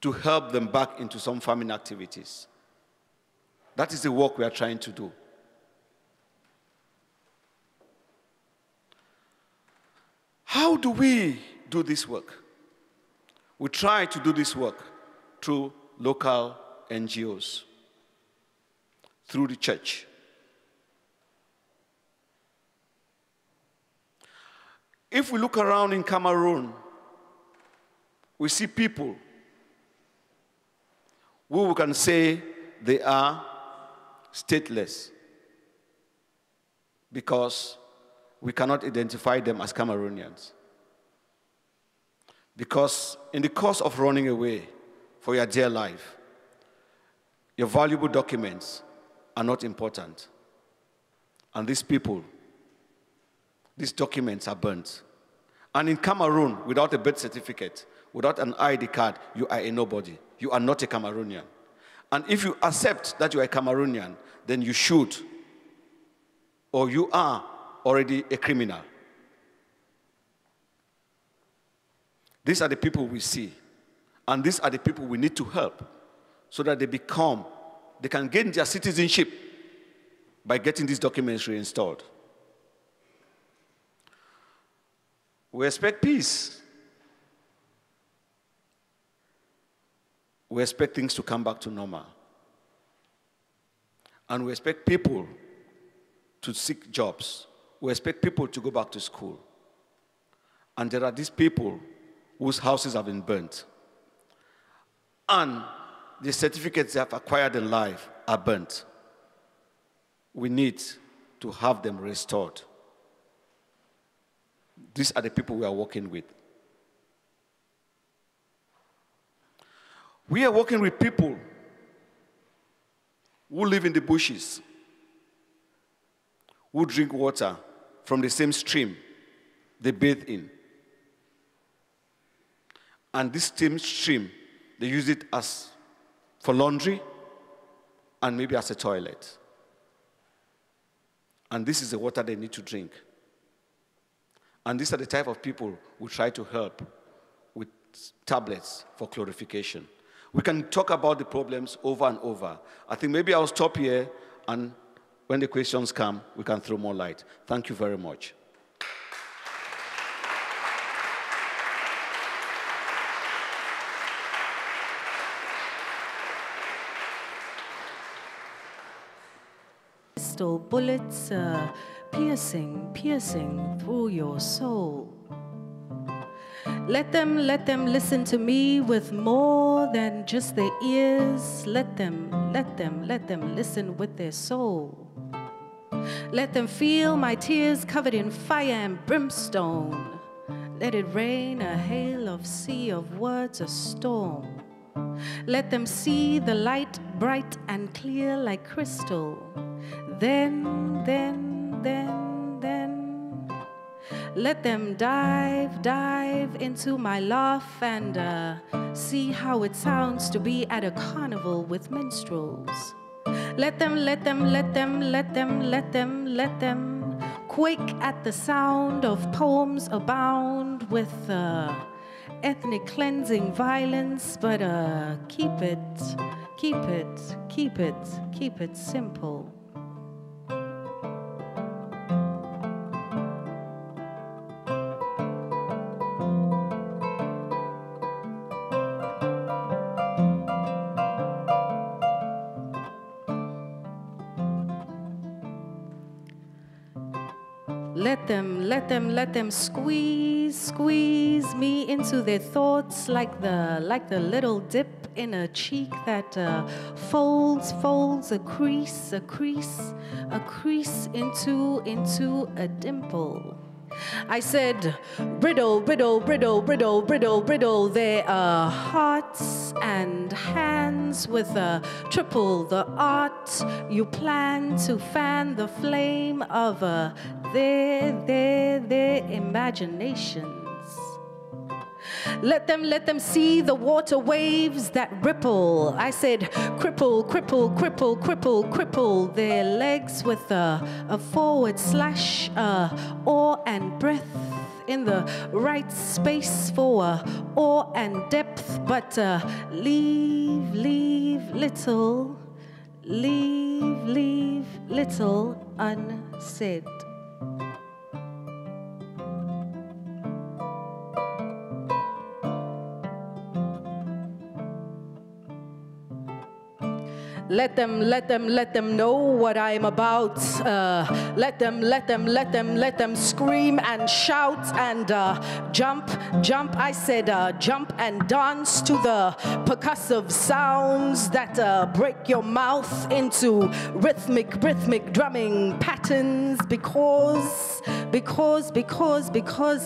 to help them back into some farming activities. That is the work we are trying to do. How do we do this work? We try to do this work through local NGOs, through the church. If we look around in Cameroon, we see people who we can say they are stateless because we cannot identify them as Cameroonians. Because in the course of running away for your dear life, your valuable documents are not important. And these people, these documents are burnt. And in Cameroon, without a birth certificate, without an ID card, you are a nobody. You are not a Cameroonian. And if you accept that you are a Cameroonian, then you should, or you are already a criminal. These are the people we see. And these are the people we need to help so that they can gain their citizenship by getting these documents reinstalled. We expect peace. We expect things to come back to normal. And we expect people to seek jobs. We expect people to go back to school. And there are these people whose houses have been burnt. And the certificates they have acquired in life are burnt. We need to have them restored. These are the people we are working with. We are working with people who live in the bushes, who drink water from the same stream they bathe in. And this same stream, they use it as for laundry and maybe as a toilet. And this is the water they need to drink. And these are the type of people we try to help with tablets for clarification. We can talk about the problems over and over. I think maybe I'll stop here, and when the questions come, we can throw more light. Thank you very much. Pistol bullets, piercing, piercing through your soul. Let them listen to me with more than just their ears. Let them listen with their soul. Let them feel my tears covered in fire and brimstone. Let it rain a hail of sea of words, a storm. Let them see the light bright and clear like crystal. Then, let them dive into my laugh and see how it sounds to be at a carnival with minstrels. Let them quake at the sound of poems abound with ethnic cleansing violence, but keep it simple. Let them squeeze me into their thoughts like the little dip in a cheek that folds a crease into a dimple. I said, riddle their hearts and hands with triple the art. You plan to fan the flame of their imaginations. Let them see the water waves that ripple. I said, cripple their legs with a forward slash, awe and breath in the right space for awe and depth, but leave little unsaid. Let them know what I'm about. Let them scream and shout and jump. I said jump and dance to the percussive sounds that break your mouth into rhythmic drumming patterns because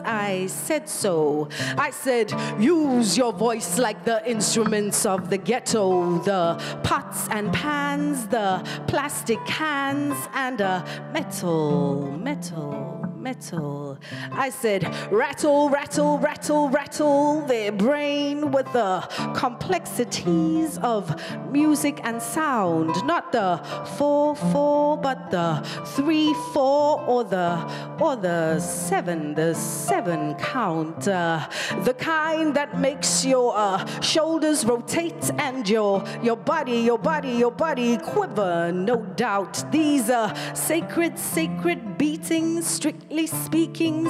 I said so. I said use your voice like the instruments of the ghetto, the pots and pans, the plastic cans, and metal. I said rattle their brain with the complexities of music and sound, not the 4/4, but the 3/4 or the 7 count, the kind that makes your shoulders rotate and your body quiver. No doubt these are sacred beatings, strictly speaking,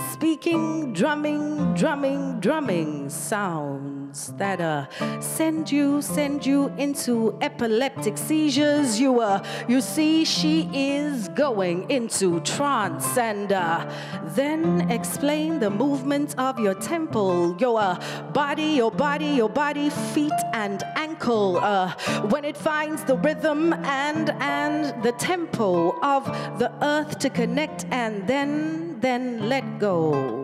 drumming sounds that send you into epileptic seizures. You see, she is going into trance, and then explain the movement of your temple, your body, feet and ankle, when it finds the rhythm and the tempo of the earth to connect, and then let go.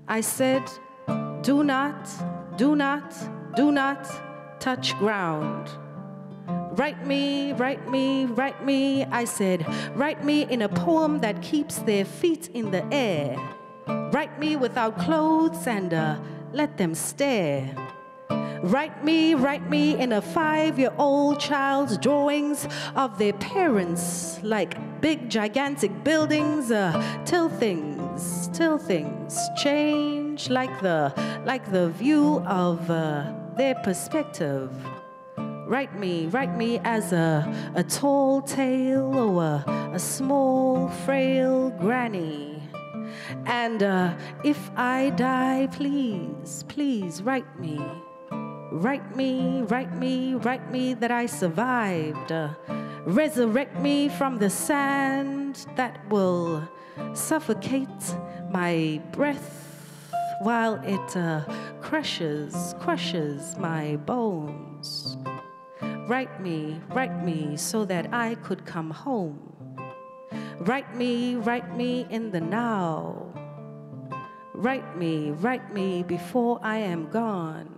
I said, do not touch ground. Write me, I said, write me in a poem that keeps their feet in the air. Write me without clothes and let them stare. Write me in a 5-year-old child's drawings of their parents, like big gigantic buildings, till things change like the view of their perspective. Write me as a tall tale or a small frail granny. And if I die, please write me. Write me, write me, write me that I survived. Resurrect me from the sand that will suffocate my breath while it crushes my bones. Write me so that I could come home. Write me in the now. Write me before I am gone.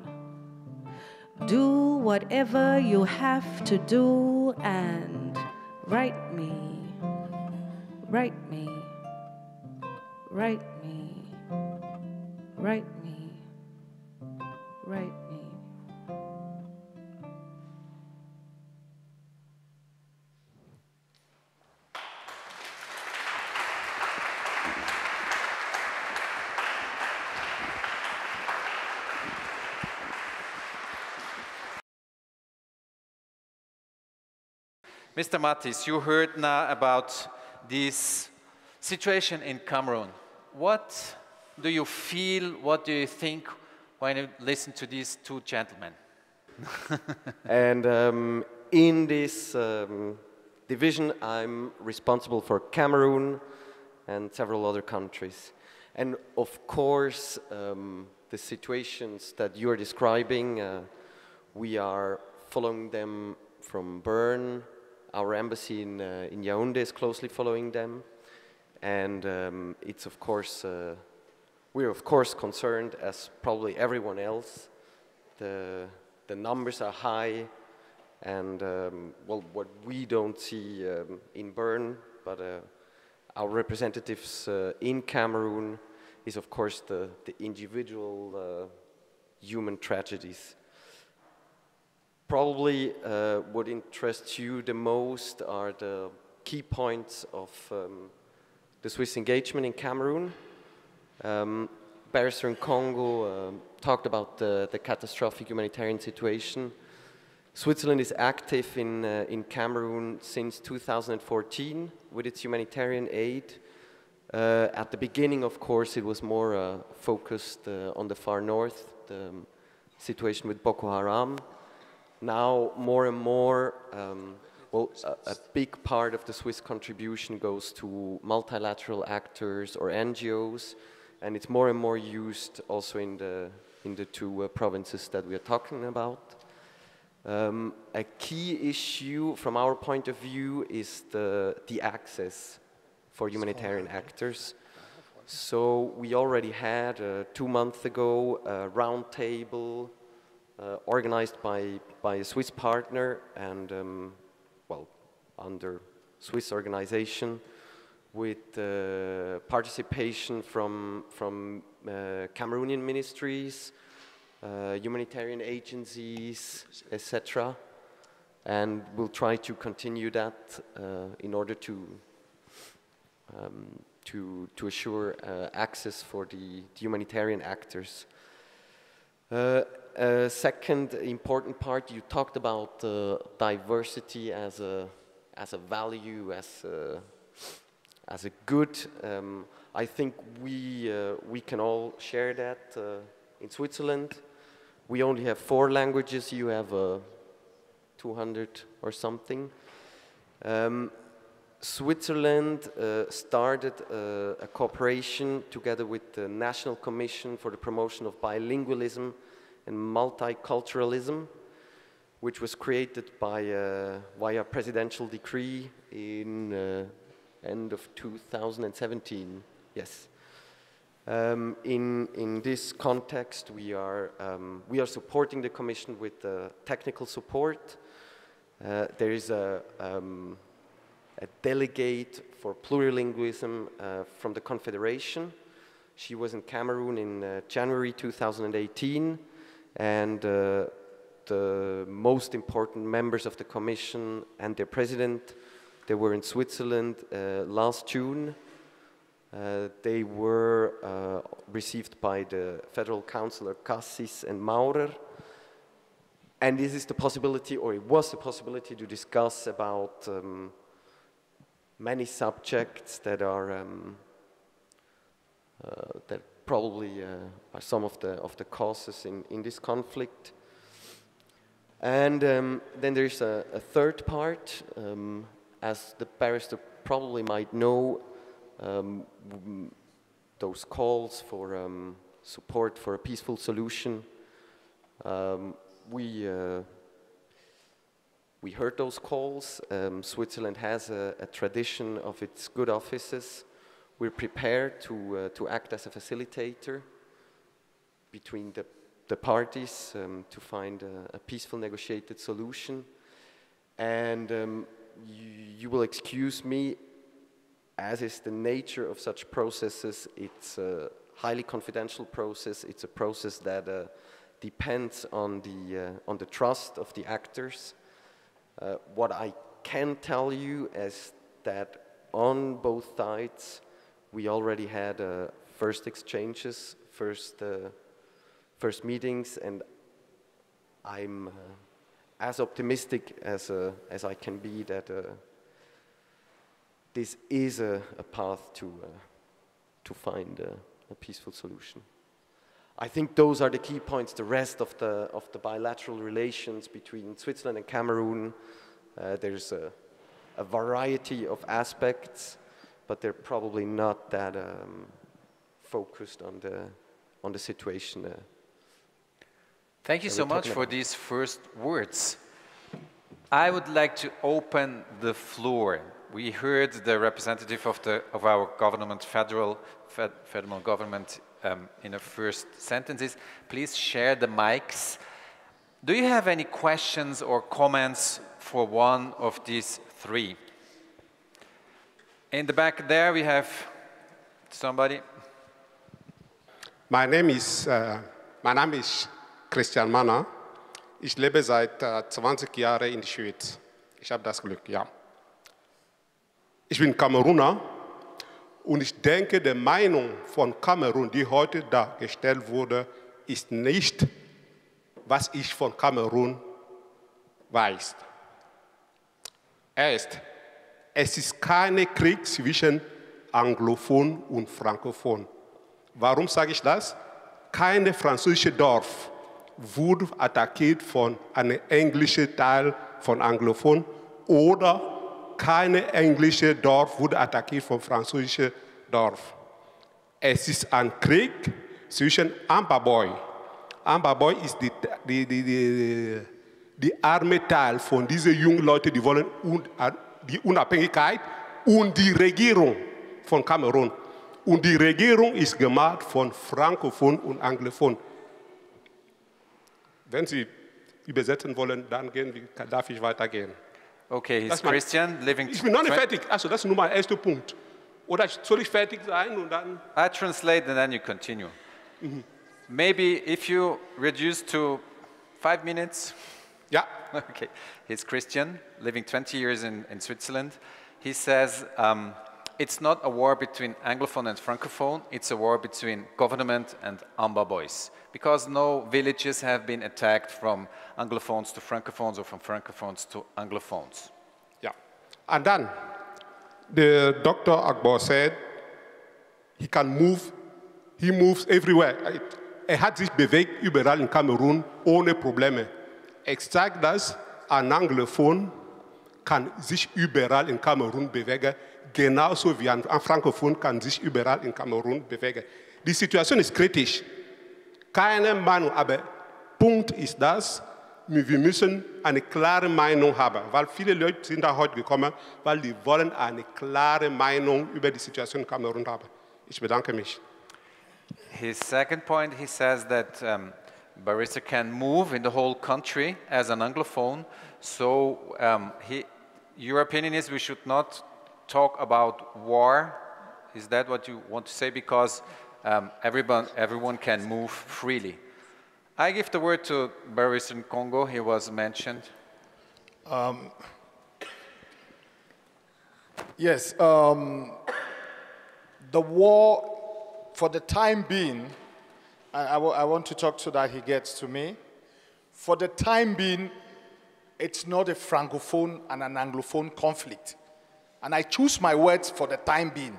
Do whatever you have to do and write me, write me, write me, write me, write me. Mr. Mattis, you heard now about this situation in Cameroon. What do you feel, what do you think when you listen to these two gentlemen? And in this division, I'm responsible for Cameroon and several other countries. And of course, the situations that you are describing, we are following them from Bern. Our embassy in Yaoundé is closely following them. And it's of course, we're of course concerned as probably everyone else. The numbers are high, and well, what we don't see in Bern, but our representatives in Cameroon is of course the individual human tragedies. Probably what interests you the most are the key points of the Swiss engagement in Cameroon. Barrister in Congo talked about the catastrophic humanitarian situation. Switzerland is active in Cameroon since 2014 with its humanitarian aid. At the beginning, of course, it was more focused on the far north, the situation with Boko Haram. Now, more and more, well, a big part of the Swiss contribution goes to multilateral actors or NGOs, and it's more and more used also in the two provinces that we are talking about. A key issue from our point of view is the access for humanitarian actors. So we already had 2 months ago a roundtable organized by a Swiss partner and well, under Swiss organization with participation from Cameroonian ministries, humanitarian agencies, etc. And we'll try to continue that in order to assure access for the humanitarian actors. Second important part, you talked about diversity as a value, as a good. I think we can all share that in Switzerland. We only have 4 languages. You have 200 or something. Switzerland started a cooperation together with the National Commission for the Promotion of Bilingualism and Multiculturalism, which was created by via presidential decree in end of 2017. Yes. In this context, we are supporting the Commission with technical support. There is a delegate for plurilingualism from the Confederation. She was in Cameroon in January 2018, and the most important members of the Commission and their president, they were in Switzerland last June. They were received by the Federal Councillor Cassis and Maurer. And this is the possibility, or it was the possibility, to discuss about many subjects that are that probably are some of the causes in this conflict. And then there's a third part. As the barrister probably might know, those calls for support for a peaceful solution, we heard those calls. Switzerland has a tradition of its good offices. We're prepared to act as a facilitator between the parties to find a peaceful negotiated solution. And you will excuse me, as is the nature of such processes, it's a highly confidential process. It's a process that depends on the trust of the actors. What I can tell you is that on both sides, we already had first exchanges, first meetings, and I'm as optimistic as I can be that this is a path to find a peaceful solution. I think those are the key points. The rest of the bilateral relations between Switzerland and Cameroon, there's a variety of aspects, but they're probably not that focused on the situation. Thank you so much for these first words. I would like to open the floor. We heard the representative of our government, federal government, in the first sentences. Please share the mics. Do you have any questions or comments for one of these three? In the back there, we have somebody. My name is Christian Manner. Ich lebe seit 20 Jahren in der Schweiz. Ich habe das Glück, ja. Ich bin Kameruner und ich denke, die Meinung von Kamerun, die heute dargestellt wurde, ist nicht, was ich von Kamerun weiß. Erst, es ist kein Krieg zwischen Anglophon und Frankophon. Warum sage ich das? Kein französisches Dorf wurde attackiert von einem englischen Teil von Anglophon oder kein englisches Dorf wurde attackiert vom französischen Dorf. Es ist ein Krieg zwischen Ambaboy. Ambaboy ist die arme Teil von diesen jungen Leuten, die wollen die Unabhängigkeit und die Regierung von Kamerun. Und die Regierung ist gemacht von Frankophon und Anglophon. Wenn Sie übersetzen wollen, dann darf ich weitergehen. Okay, he's Christian, living... Ich bin noch nicht fertig. Also das ist nur mein erster Punkt. Oder soll ich fertig sein und dann... I translate and then you continue. Maybe if you reduce to 5 minutes. Ja. Okay. He's Christian, living 20 years in Switzerland. He says, it's not a war between Anglophone and Francophone, it's a war between government and Amba boys. Because no villages have been attacked from Anglophones to Francophones or from Francophones to Anglophones. Yeah. And then, the Dr. Akbar said, he moves everywhere. Hat sich bewegt überall in Kamerun ohne Probleme. Ich sage das, ein Anglophon kann sich überall in Kamerun bewegen, genauso wie ein Frankophon kann sich überall in Kamerun bewegen. Die Situation ist kritisch. Keine Meinung, aber Punkt ist das, wir müssen eine klare Meinung haben, weil viele Leute sind da heute gekommen, weil die wollen eine klare Meinung über die Situation in Kamerun haben. Ich bedanke mich. His second point, he says that barrister can move in the whole country as an Anglophone, so your opinion is we should not talk about war. Is that what you want to say? Because everyone can move freely. I give the word to Barrister in Congo. He was mentioned. Yes, the war, for the time being, I want to talk so that he gets to me. For the time being, it's not a Francophone and an Anglophone conflict. And I choose my words for the time being.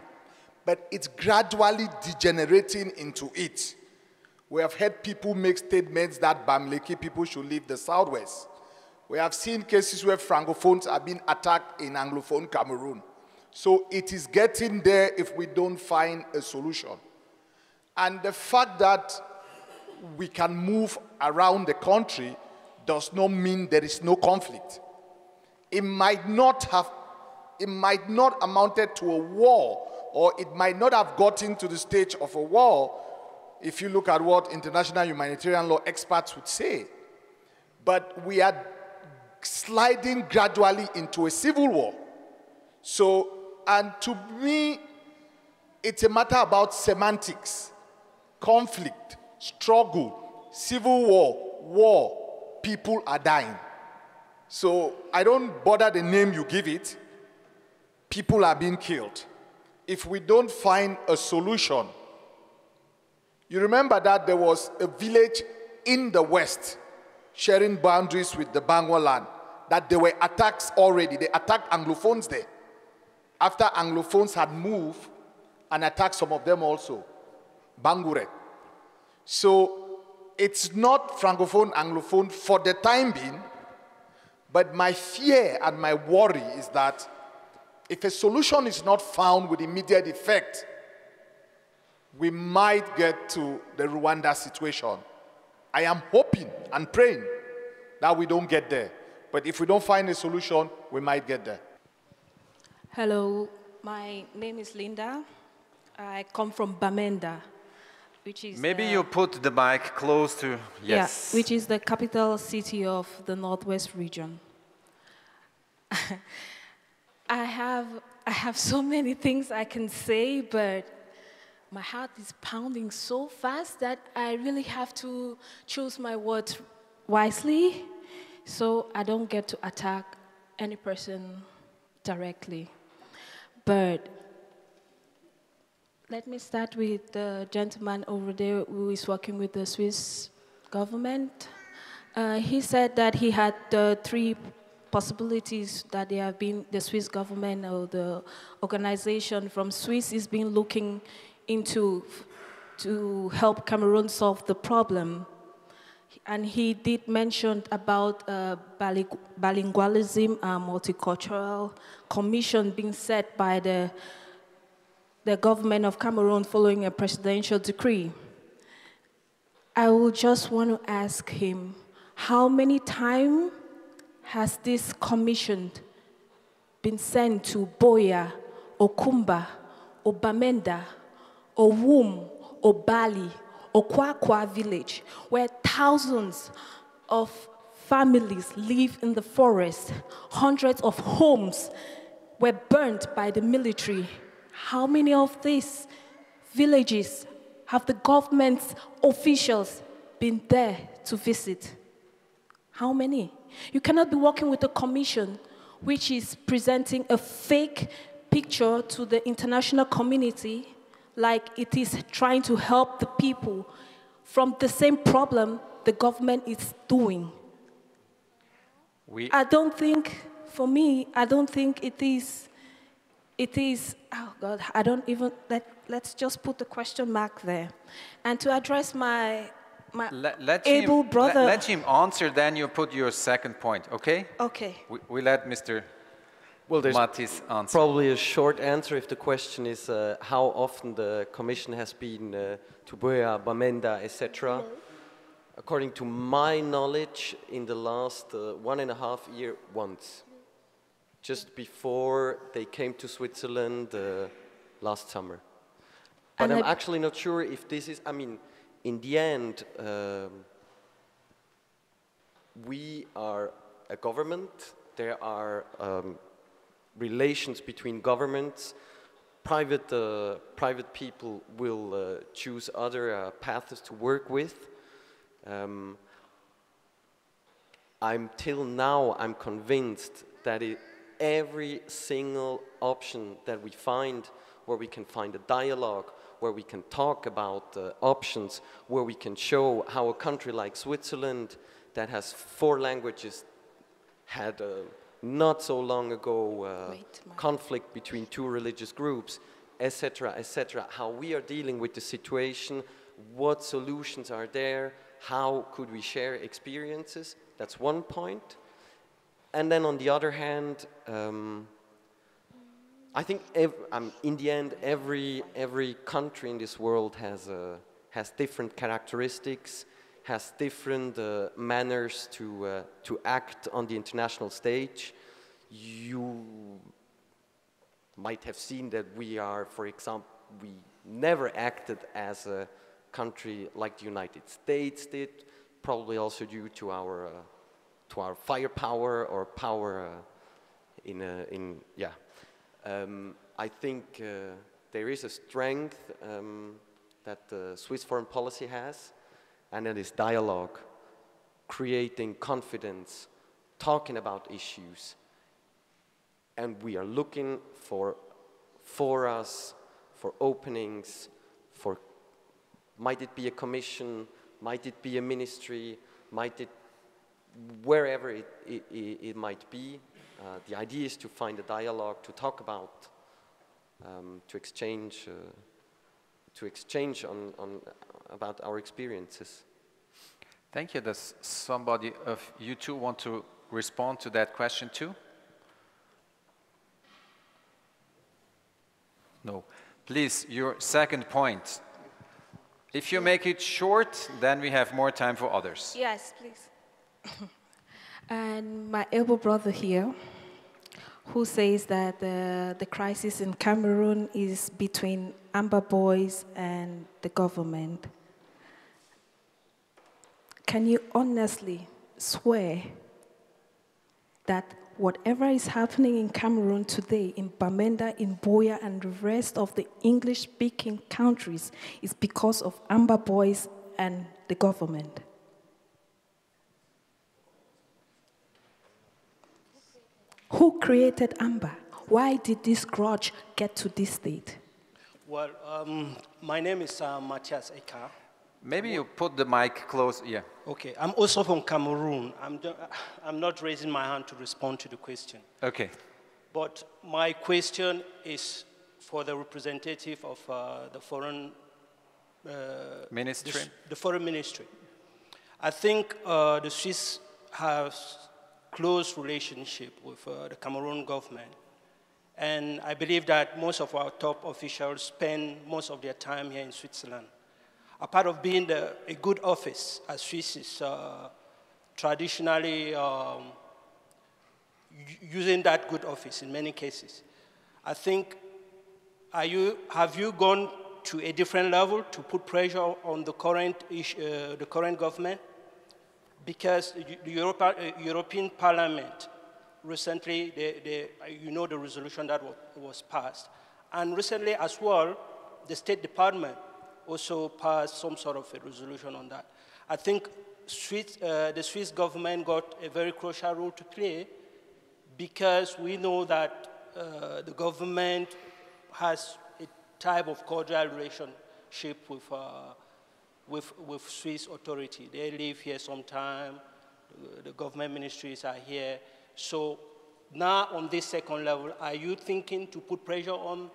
But it's gradually degenerating into it. We have heard people make statements that Bamileke people should leave the Southwest. We have seen cases where Francophones are being attacked in Anglophone Cameroon. So it is getting there if we don't find a solution. And the fact that we can move around the country does not mean there is no conflict. It might not amounted to a war, or it might not have gotten to the stage of a war if you look at what international humanitarian law experts would say. But we are sliding gradually into a civil war. So, and to me, it's a matter about semantics, conflict, struggle, civil war, people are dying. So I don't bother the name you give it, people are being killed. If we don't find a solution, you remember that there was a village in the west sharing boundaries with the Bangwa land, that there were attacks already. They attacked Anglophones there. After Anglophones had moved and attacked some of them also, Bangure. So it's not Francophone, Anglophone for the time being, but my fear and my worry is that if a solution is not found with immediate effect, we might get to the Rwanda situation. I am hoping and praying that we don't get there. But if we don't find a solution, we might get there. Hello, my name is Linda. I come from Bamenda, which is... Maybe you put the mic close to... Yes. Yeah, which is the capital city of the Northwest region. I have so many things I can say, but my heart is pounding so fast that I really have to choose my words wisely so I don't get to attack any person directly. But let me start with the gentleman over there who is working with the Swiss government. He said that he had three possibilities that they have been, the Swiss government or the organization from Swiss is been looking into to help Cameroon solve the problem. And he did mention about bilingualism and multicultural commission being set by the government of Cameroon following a presidential decree. I will just want to ask him, how many times has this commission been sent to Boya, or Kumba, or Bamenda, or Wum, or Bali, or Kwakwa village, where thousands of families live in the forest, hundreds of homes were burnt by the military? How many of these villages have the government's officials been there to visit? How many? You cannot be working with a commission which is presenting a fake picture to the international community like it is trying to help the people from the same problem the government is doing. I don't think, for me, I don't think it is, oh God, I don't even, let's just put the question mark there. And to address my able brother. Let him answer, then you put your second point, okay? Okay. We let Mr. Matis answer. Probably a short answer if the question is how often the commission has been to Boya, Bamenda, etc. According to my knowledge, in the last 1.5 years, once. Just before they came to Switzerland last summer. But I'm actually not sure if this is, I mean, in the end, we are a government. There are relations between governments. Private people will choose other paths to work with. Till now, I'm convinced that every single option that we find, where we can find a dialogue, where we can talk about options, where we can show how a country like Switzerland that has 4 languages had not so long ago conflict between 2 religious groups, etc., etc., how we are dealing with the situation, what solutions are there, how could we share experiences. That's one point. And then on the other hand, I think in the end, every country in this world has different characteristics, has different manners to act on the international stage. You might have seen that we are, for example, we never acted as a country like the United States did, probably also due to our firepower or power I think there is a strength that the Swiss foreign policy has, and that is dialogue, creating confidence, talking about issues. And we are looking for forums, for openings, might it be a commission, might it be a ministry, might it, wherever it might be. The idea is to find a dialogue, to talk about, to exchange about our experiences. Thank you. Does somebody of you two want to respond to that question too? No. Please, your second point. If you make it short, then we have more time for others. Yes, please. And my elder brother here, who says that the crisis in Cameroon is between Amber Boys and the government. Can you honestly swear that whatever is happening in Cameroon today, in Bamenda, in Boya, and the rest of the English-speaking countries is because of Amber Boys and the government? Who created Amber? Why did this grudge get to this state? Well, my name is Matthias Eka. Maybe you put the mic close, yeah. Okay, I'm also from Cameroon. I'm not raising my hand to respond to the question. Okay. But my question is for the representative of the foreign ministry. The foreign ministry. I think the Swiss has close relationship with the Cameroon government. And I believe that most of our top officials spend most of their time here in Switzerland. A part of being a good office, as Swiss is traditionally using that good office in many cases. I think, have you gone to a different level to put pressure on the current government? Because the European Parliament recently, you know the resolution that was passed. And recently as well, the State Department also passed some sort of a resolution on that. I think the Swiss government got a very crucial role to play because we know that the government has a type of cordial relationship with Swiss authority. They live here sometime, the government ministries are here. So now on this second level, are you thinking to put pressure on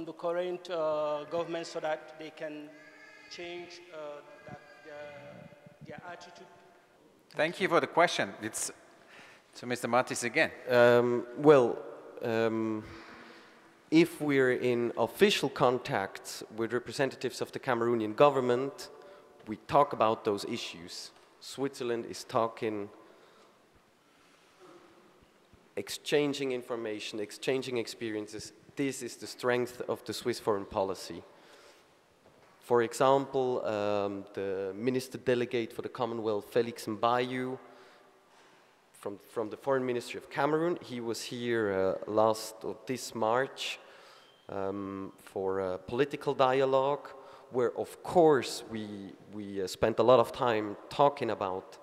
the current government so that they can change their attitude? Thank you for the question. It's to Mr. Mattis again. If we're in official contacts with representatives of the Cameroonian government, we talk about those issues. Switzerland is talking, exchanging information, exchanging experiences. This is the strength of the Swiss foreign policy. For example, the minister delegate for the Commonwealth, Felix Mbayu, from the Foreign Ministry of Cameroon, he was here this March for a political dialogue, where of course we spent a lot of time talking about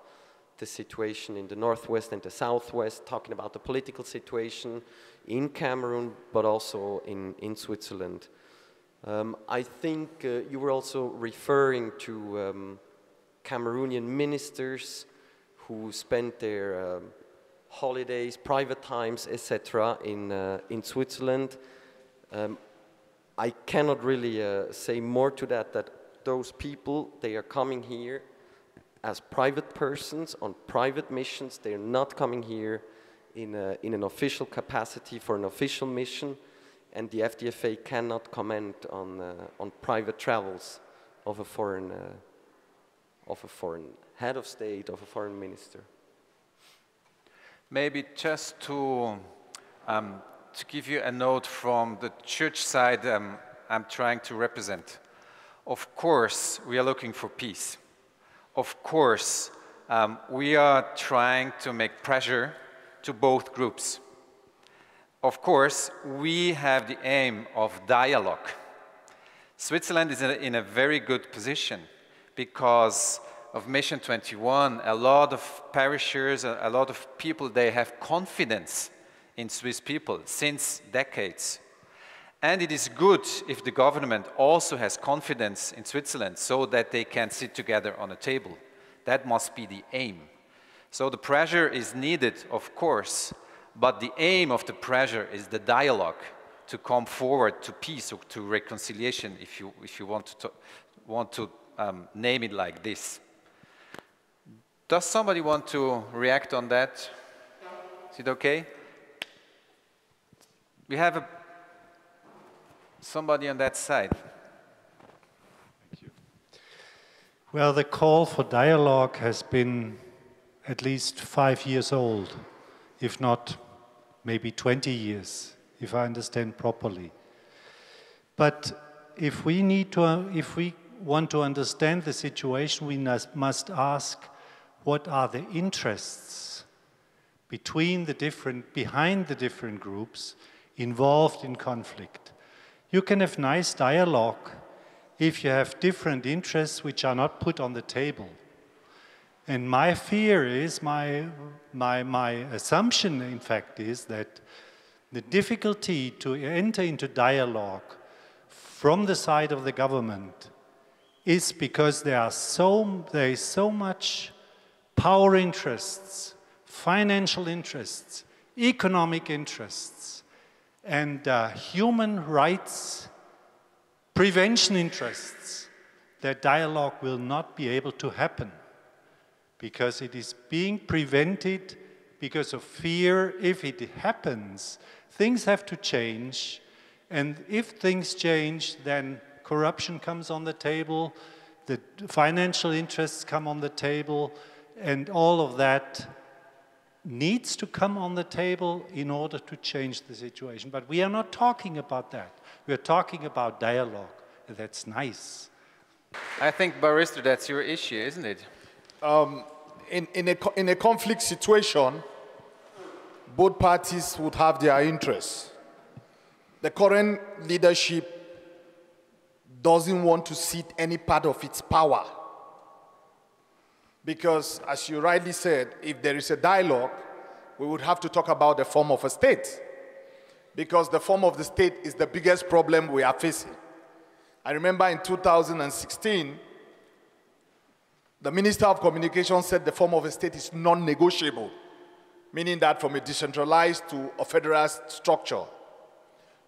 the situation in the northwest and the southwest, talking about the political situation in Cameroon, but also in Switzerland. I think you were also referring to Cameroonian ministers who spent their holidays, private times, etc. in Switzerland. I cannot really say more to that those people, they are coming here as private persons on private missions. They are not coming here in an official capacity for an official mission, and the FDFA cannot comment on private travels of a foreign head of state, of a foreign minister. Maybe just to give you a note from the church side I'm trying to represent. Of course, we are looking for peace. Of course, we are trying to make pressure to both groups. Of course, we have the aim of dialogue. Switzerland is in a very good position because of Mission 21. A lot of parishioners, a lot of people, they have confidence in Swiss people since decades. And it is good if the government also has confidence in Switzerland so that they can sit together on a table. That must be the aim. So the pressure is needed, of course, but the aim of the pressure is the dialogue to come forward to peace or to reconciliation, if you want to name it like this. Does somebody want to react on that? Is it okay? We have somebody on that side. Thank you. Well, the call for dialogue has been at least 5 years old, if not maybe 20 years, if I understand properly. But if we want to understand the situation, we must ask, what are the interests behind the different groups involved in conflict? You can have nice dialogue if you have different interests which are not put on the table. And my fear is, my assumption, in fact, is that the difficulty to enter into dialogue from the side of the government is because there is so much power interests, financial interests, economic interests, and human rights prevention interests, that dialogue will not be able to happen because it is being prevented because of fear. If it happens, things have to change, and if things change, then corruption comes on the table, the financial interests come on the table, and all of that needs to come on the table in order to change the situation. But we are not talking about that. We are talking about dialogue. That's nice. I think, Barrister, that's your issue, isn't it? In a conflict situation, both parties would have their interests. The current leadership doesn't want to cede any part of its power. Because, as you rightly said, if there is a dialogue, we would have to talk about the form of a state. Because the form of the state is the biggest problem we are facing. I remember in 2016, the Minister of Communication said the form of a state is non-negotiable, meaning that from a decentralized to a federal structure.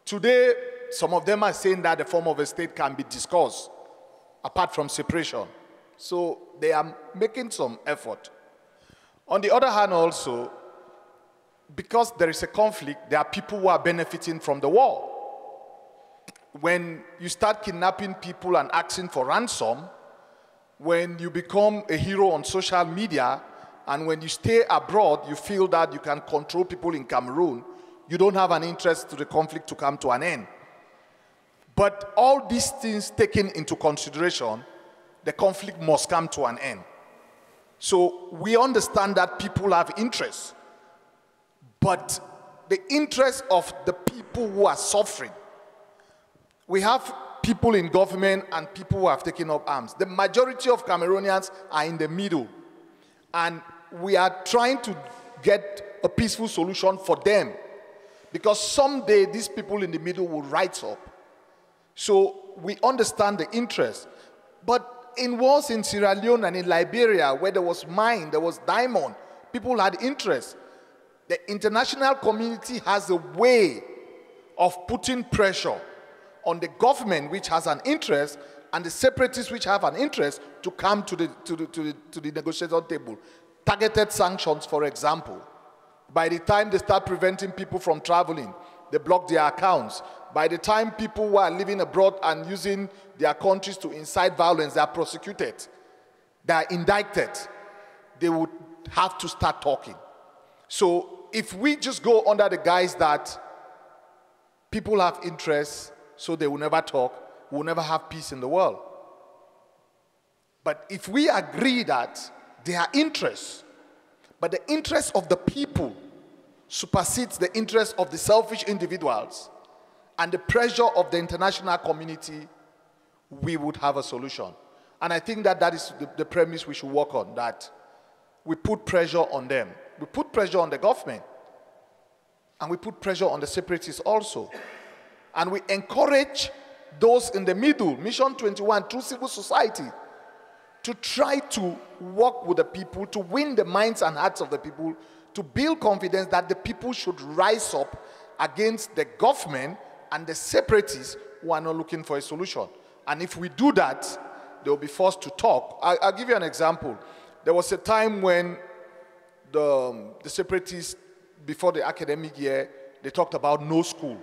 Today, some of them are saying that the form of a state can be discussed, apart from separation. So they are making some effort. On the other hand also, because there is a conflict, there are people who are benefiting from the war. When you start kidnapping people and asking for ransom, when you become a hero on social media, and when you stay abroad, you feel that you can control people in Cameroon, you don't have an interest to the conflict to come to an end. But all these things taken into consideration, the conflict must come to an end. So we understand that people have interests, but the interest of the people who are suffering, we have people in government and people who have taken up arms. The majority of Cameroonians are in the middle, and we are trying to get a peaceful solution for them, because someday these people in the middle will rise up. So we understand the interest. But in wars in Sierra Leone and in Liberia, where there was mine, there was diamond, people had interest. The international community has a way of putting pressure on the government, which has an interest, and the separatists, which have an interest, to come to the negotiation table. Targeted sanctions, for example. By the time they start preventing people from traveling, they block their accounts. By the time people who are living abroad and using their countries to incite violence, they are prosecuted, they are indicted, they would have to start talking. So if we just go under the guise that people have interests, so they will never talk, we will never have peace in the world. But if we agree that there are interests, but the interests of the people supersedes the interests of the selfish individuals and the pressure of the international community, we would have a solution. And I think that that is the premise we should work on, that we put pressure on them. We put pressure on the government. And we put pressure on the separatists also. And we encourage those in the middle, Mission 21, through civil society, to try to work with the people, to win the minds and hearts of the people, to build confidence that the people should rise up against the government and the separatists who are not looking for a solution. And if we do that, they will be forced to talk. I'll give you an example. There was a time when the separatists, before the academic year, they talked about no school.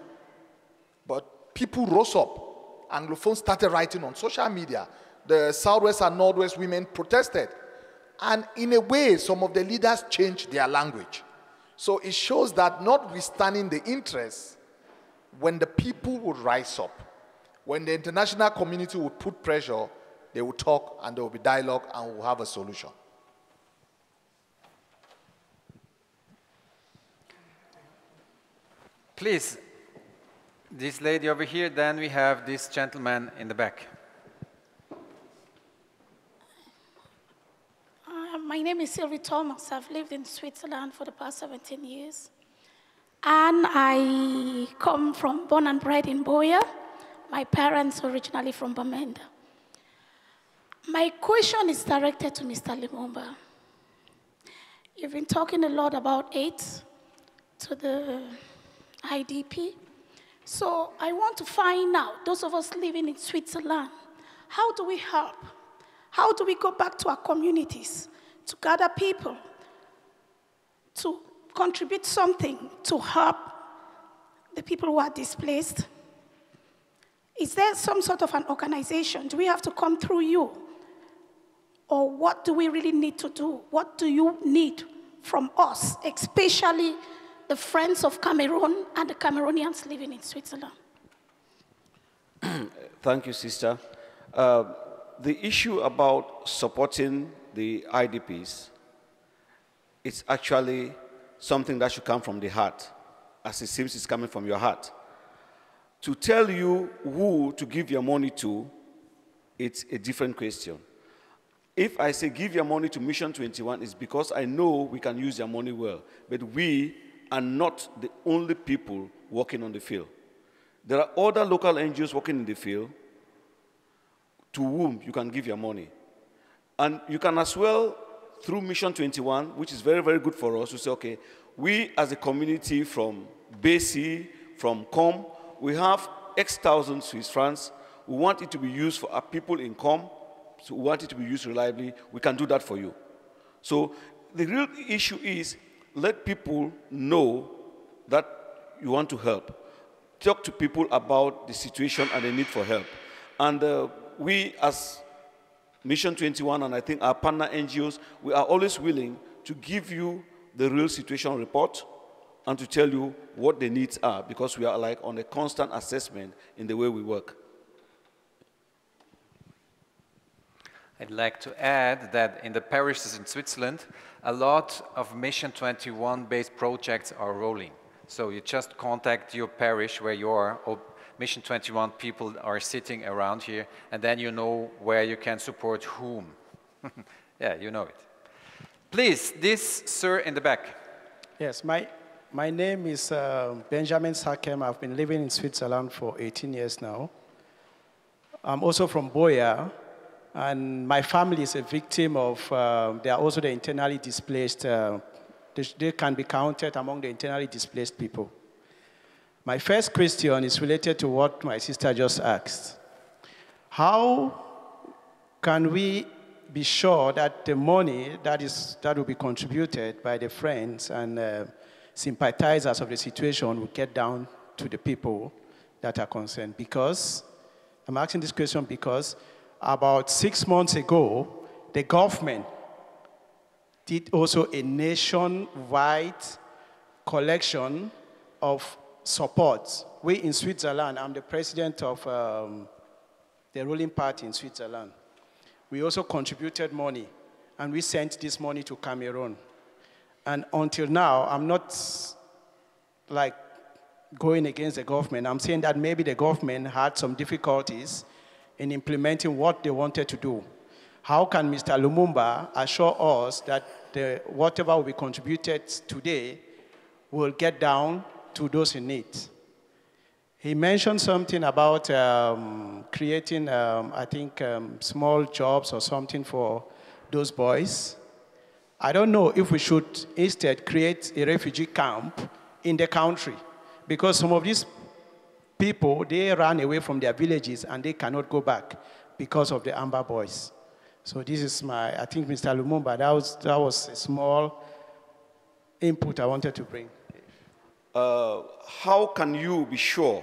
But people rose up. Anglophones started writing on social media. The Southwest and Northwest women protested. And in a way, some of the leaders changed their language. So it shows that notwithstanding the interests, when the people would rise up, when the international community would put pressure, they would talk and there will be dialogue and we'll have a solution. Please, this lady over here, then we have this gentleman in the back. My name is Sylvie Thomas. I've lived in Switzerland for the past 17 years. And I come from, born and bred in Boya. My parents originally from Bamenda. My question is directed to Mr. Lumumba. You've been talking a lot about aid to the IDP. So I want to find out, those of us living in Switzerland, how do we help? How do we go back to our communities to gather people, to contribute something to help the people who are displaced? Is there some sort of an organization? Do we have to come through you? Or what do we really need to do? What do you need from us, especially the friends of Cameroon and the Cameroonians living in Switzerland? Thank you, sister. The issue about supporting the IDPs, it's actually something that should come from the heart, as it seems it's coming from your heart. To tell you who to give your money to, it's a different question. If I say give your money to Mission 21, it's because I know we can use your money well, but we are not the only people working on the field. There are other local NGOs working in the field to whom you can give your money. And you can as well, through Mission 21, which is very, very good for us, to say, okay, we as a community from Bécy, from Com, we have X thousand Swiss francs. We want it to be used for our people in Com, so we want it to be used reliably. We can do that for you. So the real issue is let people know that you want to help. Talk to people about the situation and the need for help. And we as Mission 21 and I think our partner NGOs, we are always willing to give you the real situation report and to tell you what the needs are, because we are like on a constant assessment in the way we work. I'd like to add that in the parishes in Switzerland, a lot of Mission 21-based projects are rolling. So you just contact your parish where you are, or Mission 21 people are sitting around here, and then you know where you can support whom. Yeah, you know it. Please, this sir in the back. Yes, my name is Benjamin Sakem. I've been living in Switzerland for 18 years now. I'm also from Boya. And my family is a victim of, they are also the internally displaced, they can be counted among the internally displaced people. My first question is related to what my sister just asked. How can we be sure that the money that will be contributed by the friends and sympathizers of the situation will get down to the people that are concerned. Because, I'm asking this question because about 6 months ago, the government did also a nationwide collection of support. We in Switzerland, I'm the president of the ruling party in Switzerland. We also contributed money, and we sent this money to Cameroon. And until now, I'm not like going against the government. I'm saying that maybe the government had some difficulties in implementing what they wanted to do. How can Mr. Lumumba assure us that whatever will be contributed today will get down to those in need? He mentioned something about creating, I think, small jobs or something for those boys. I don't know if we should instead create a refugee camp in the country, because some of these people, they ran away from their villages and they cannot go back because of the Amber Boys. So this is I think Mr. Lumumba, that was a small input I wanted to bring. How can you be sure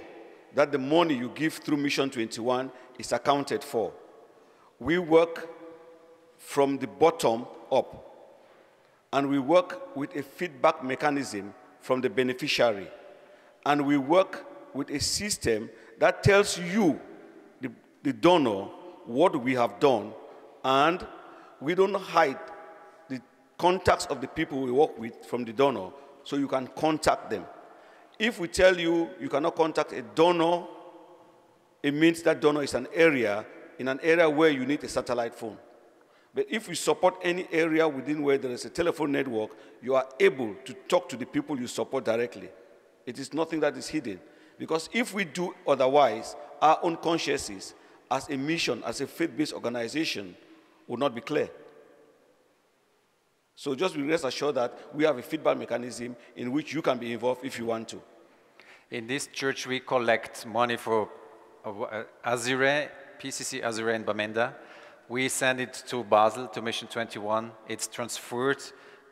that the money you give through Mission 21 is accounted for? We work from the bottom up, and we work with a feedback mechanism from the beneficiary, and we work with a system that tells you, the donor, what we have done, and we don't hide the contacts of the people we work with from the donor, so you can contact them. If we tell you you cannot contact a donor, it means that donor is in an area where you need a satellite phone. But if we support any area within where there is a telephone network, you are able to talk to the people you support directly. It is nothing that is hidden. Because if we do otherwise, our own consciences as a mission, as a faith-based organization, will not be clear. So just be rest assured that we have a feedback mechanism in which you can be involved if you want to. In this church, we collect money for Azure, PCC Azure in Bamenda. We send it to Basel, to Mission 21. It's transferred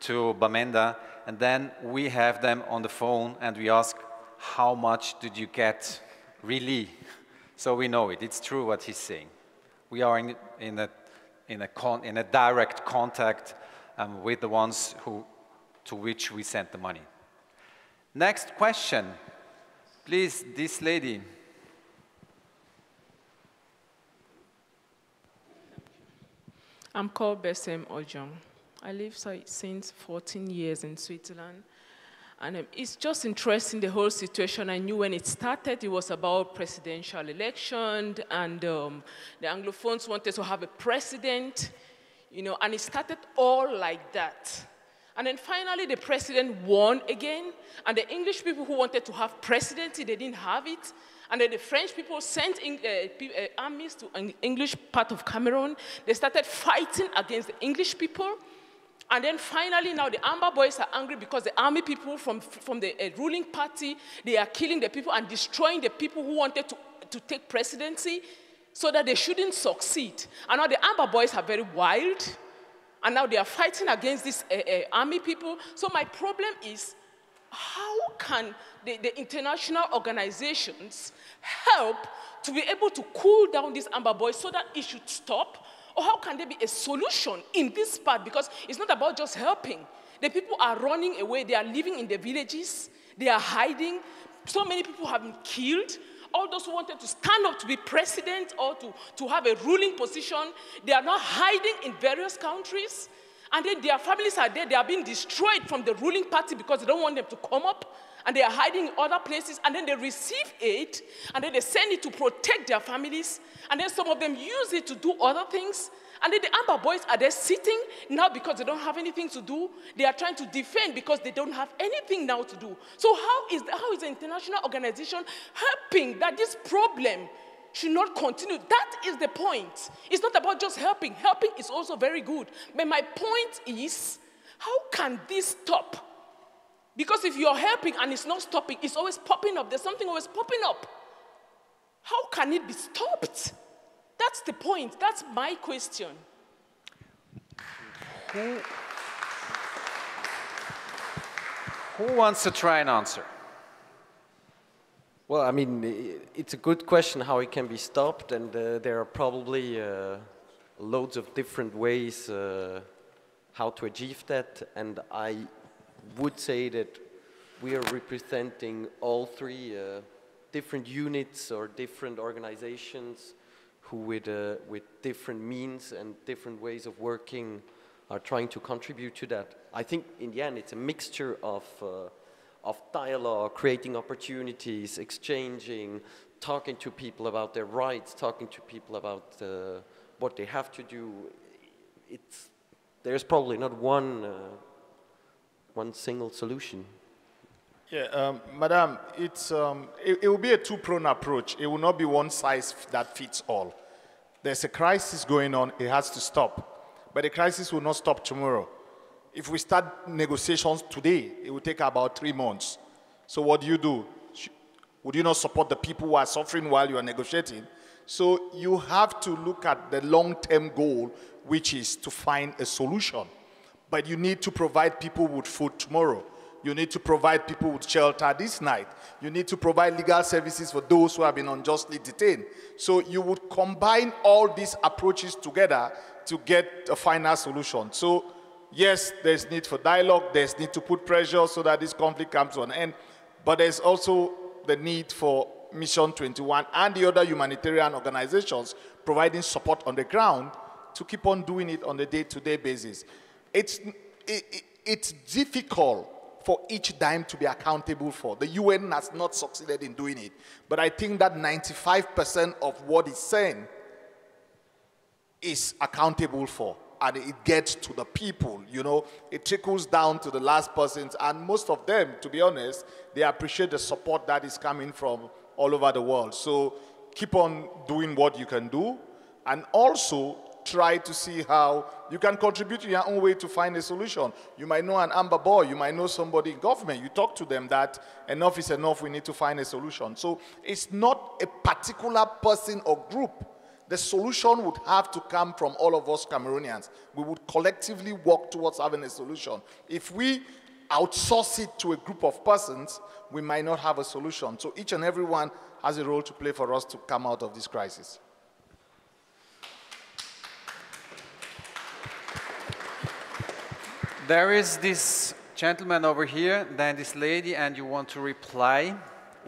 to Bamenda, and then we have them on the phone, and we ask, how much did you get really? So we know it. It's true what he's saying. We are in a direct contact with the ones to which we sent the money. Next question. Please, this lady. I'm called Besem Ojong. I live since 14 years in Switzerland. And it's just interesting, the whole situation. I knew when it started, it was about presidential election, and the Anglophones wanted to have a president, you know, and it started all like that. And then finally, the president won again, and the English people who wanted to have presidency, they didn't have it. And then the French people sent armies to an English part of Cameroon. They started fighting against the English people. And then finally, now the Amber Boys are angry because the army people from the ruling party, they are killing the people and destroying the people who wanted to take presidency so that they shouldn't succeed. And now the Amber Boys are very wild. And now they are fighting against these army people. So my problem is, how can the international organizations help to be able to cool down these Amber Boys so that it should stop? Or how can there be a solution in this part? Because it's not about just helping. The people are running away. They are living in the villages. They are hiding. So many people have been killed. All those who wanted to stand up to be president or to have a ruling position, they are now hiding in various countries. And then their families are there. They are being destroyed from the ruling party because they don't want them to come up. And they are hiding in other places. And then they receive aid. And then they send it to protect their families. And then some of them use it to do other things. And then the Amber Boys are there sitting now because they don't have anything to do. They are trying to defend because they don't have anything now to do. So how is the international organization helping that this problem should not continue? That is the point. It's not about just helping. Helping is also very good. But my point is, how can this stop? Because if you're helping and it's not stopping, it's always popping up. There's something always popping up. How can it be stopped? That's the point. That's my question. Who wants to try and answer? Well, I mean, it's a good question how it can be stopped, and there are probably loads of different ways how to achieve that, and I would say that we are representing all three different units or different organizations who with different means and different ways of working are trying to contribute to that. I think in the end it's a mixture of dialogue, creating opportunities, exchanging, talking to people about their rights, talking to people about what they have to do. There's probably not one single solution. Yeah, Madam, it will be a two-pronged approach. It will not be one size that fits all. There's a crisis going on, it has to stop. But the crisis will not stop tomorrow. If we start negotiations today, it will take about 3 months. So what do? Would you not support the people who are suffering while you are negotiating? So you have to look at the long-term goal, which is to find a solution. But you need to provide people with food tomorrow. You need to provide people with shelter this night. You need to provide legal services for those who have been unjustly detained. So you would combine all these approaches together to get a final solution. So yes, there's need for dialogue, there's need to put pressure so that this conflict comes to an end, but there's also the need for Mission 21 and the other humanitarian organizations providing support on the ground to keep on doing it on a day-to-day basis. It's difficult for each dime to be accountable for. The UN has not succeeded in doing it, but I think that 95% of what it's saying is accountable for, and it gets to the people, you know. It trickles down to the last persons, and most of them, to be honest, they appreciate the support that is coming from all over the world. So keep on doing what you can do, and also try to see how you can contribute in your own way to find a solution. You might know an Amber Boy, you might know somebody in government, you talk to them that enough is enough, we need to find a solution. So it's not a particular person or group. The solution would have to come from all of us Cameroonians. We would collectively work towards having a solution. If we outsource it to a group of persons, we might not have a solution. So each and every one has a role to play for us to come out of this crisis. There is this gentleman over here, then this lady, and you want to reply.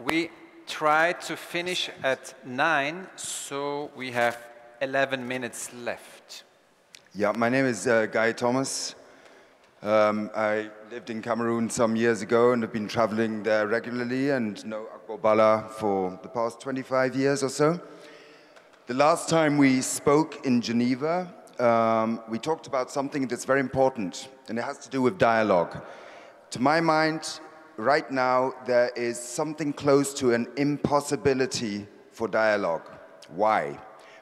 We try to finish at 9, so we have 11 minutes left. Yeah, my name is Guy Thomas. I lived in Cameroon some years ago and have been traveling there regularly and know Agbobala for the past 25 years or so. The last time we spoke in Geneva, we talked about something that's very important, and it has to do with dialogue. To my mind, right now, there is something close to an impossibility for dialogue. Why?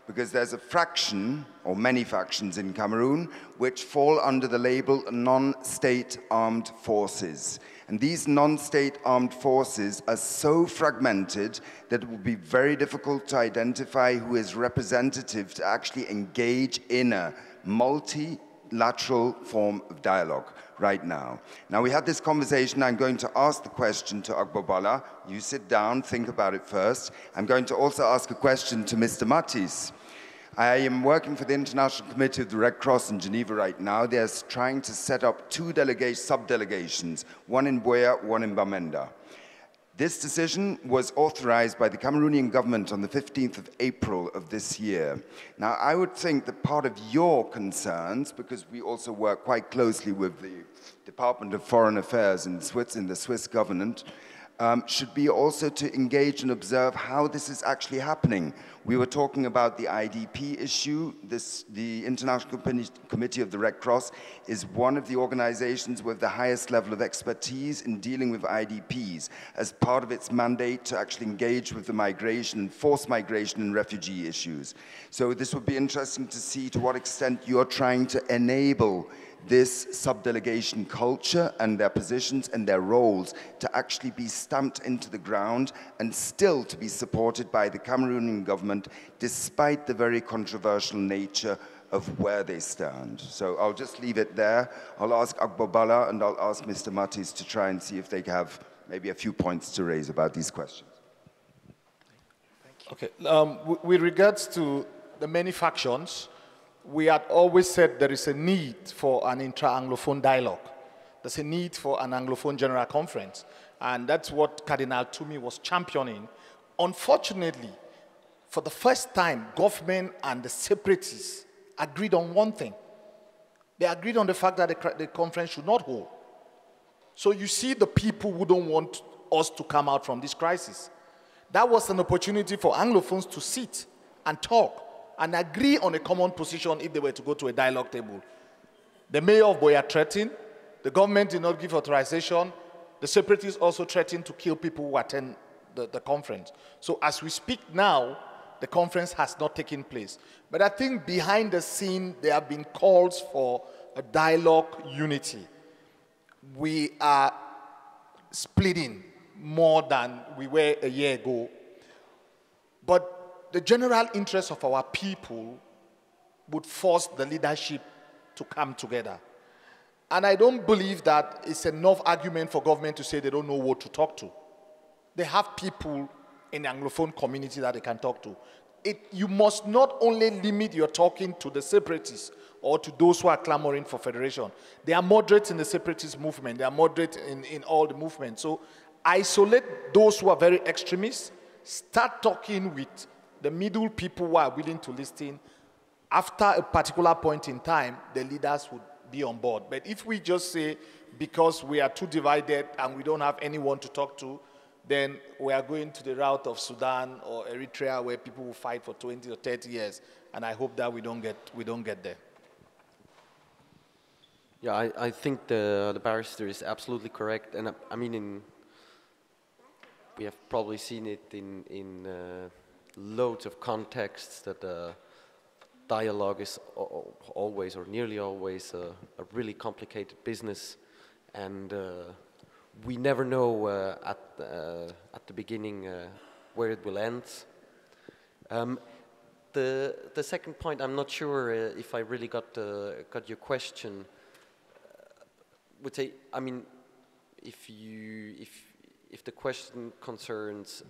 Because there's a fraction, or many factions in Cameroon, which fall under the label non-state armed forces. And these non-state armed forces are so fragmented that it will be very difficult to identify who is representative to actually engage in a multilateral form of dialogue right now. Now, we had this conversation. I'm going to ask the question to Agbobala. You sit down, think about it first. I'm going to also ask a question to Mr. Mattis. I am working for the International Committee of the Red Cross in Geneva right now. They're trying to set up 2 sub-delegations, one in Buea, one in Bamenda. This decision was authorized by the Cameroonian government on the 15th of April of this year. Now, I would think that part of your concerns, because we also work quite closely with the Department of Foreign Affairs in the Swiss government, should be also to engage and observe how this is actually happening. We were talking about the IDP issue. The International Committee of the Red Cross is one of the organizations with the highest level of expertise in dealing with IDPs as part of its mandate to actually engage with the migration and forced migration and refugee issues. So this would be interesting to see to what extent you're trying to enable this subdelegation culture and their positions and their roles to actually be stamped into the ground and still to be supported by the Cameroonian government despite the very controversial nature of where they stand. So I'll just leave it there. I'll ask Agbobala and I'll ask Mr. Matis to try and see if they have maybe a few points to raise about these questions. Okay, with regards to the many factions, we had always said there is a need for an intra-Anglophone dialogue. There's a need for an Anglophone General Conference. And that's what Cardinal Toomey was championing. Unfortunately, for the first time, government and the separatists agreed on one thing. They agreed on the fact that the conference should not hold. So you see the people who don't want us to come out from this crisis. That was an opportunity for Anglophones to sit and talk and agree on a common position if they were to go to a dialogue table. The mayor of Boya threatened, the government did not give authorization, the separatists also threatened to kill people who attend the conference. So as we speak now, the conference has not taken place. But I think behind the scene, there have been calls for a dialogue unity. We are splitting more than we were a year ago. But the general interest of our people would force the leadership to come together. And I don't believe that it's enough argument for government to say they don't know who to talk to. They have people in the Anglophone community that they can talk to. You must not only limit your talking to the separatists or to those who are clamoring for federation. They are moderate in the separatist movement. They are moderate in all the movements. So isolate those who are very extremists. Start talking with the middle people who are willing to listen. After a particular point in time, the leaders would be on board. But if we just say, because we are too divided and we don't have anyone to talk to, then we are going to the route of Sudan or Eritrea where people will fight for 20 or 30 years. And I hope that we don't get there. Yeah, I think the barrister is absolutely correct. And I mean, we have probably seen it in loads of contexts that dialogue is always or nearly always a really complicated business. And we never know at the beginning where it will end. The second point, I'm not sure if I really got your question. Would say, I mean, if the question concerns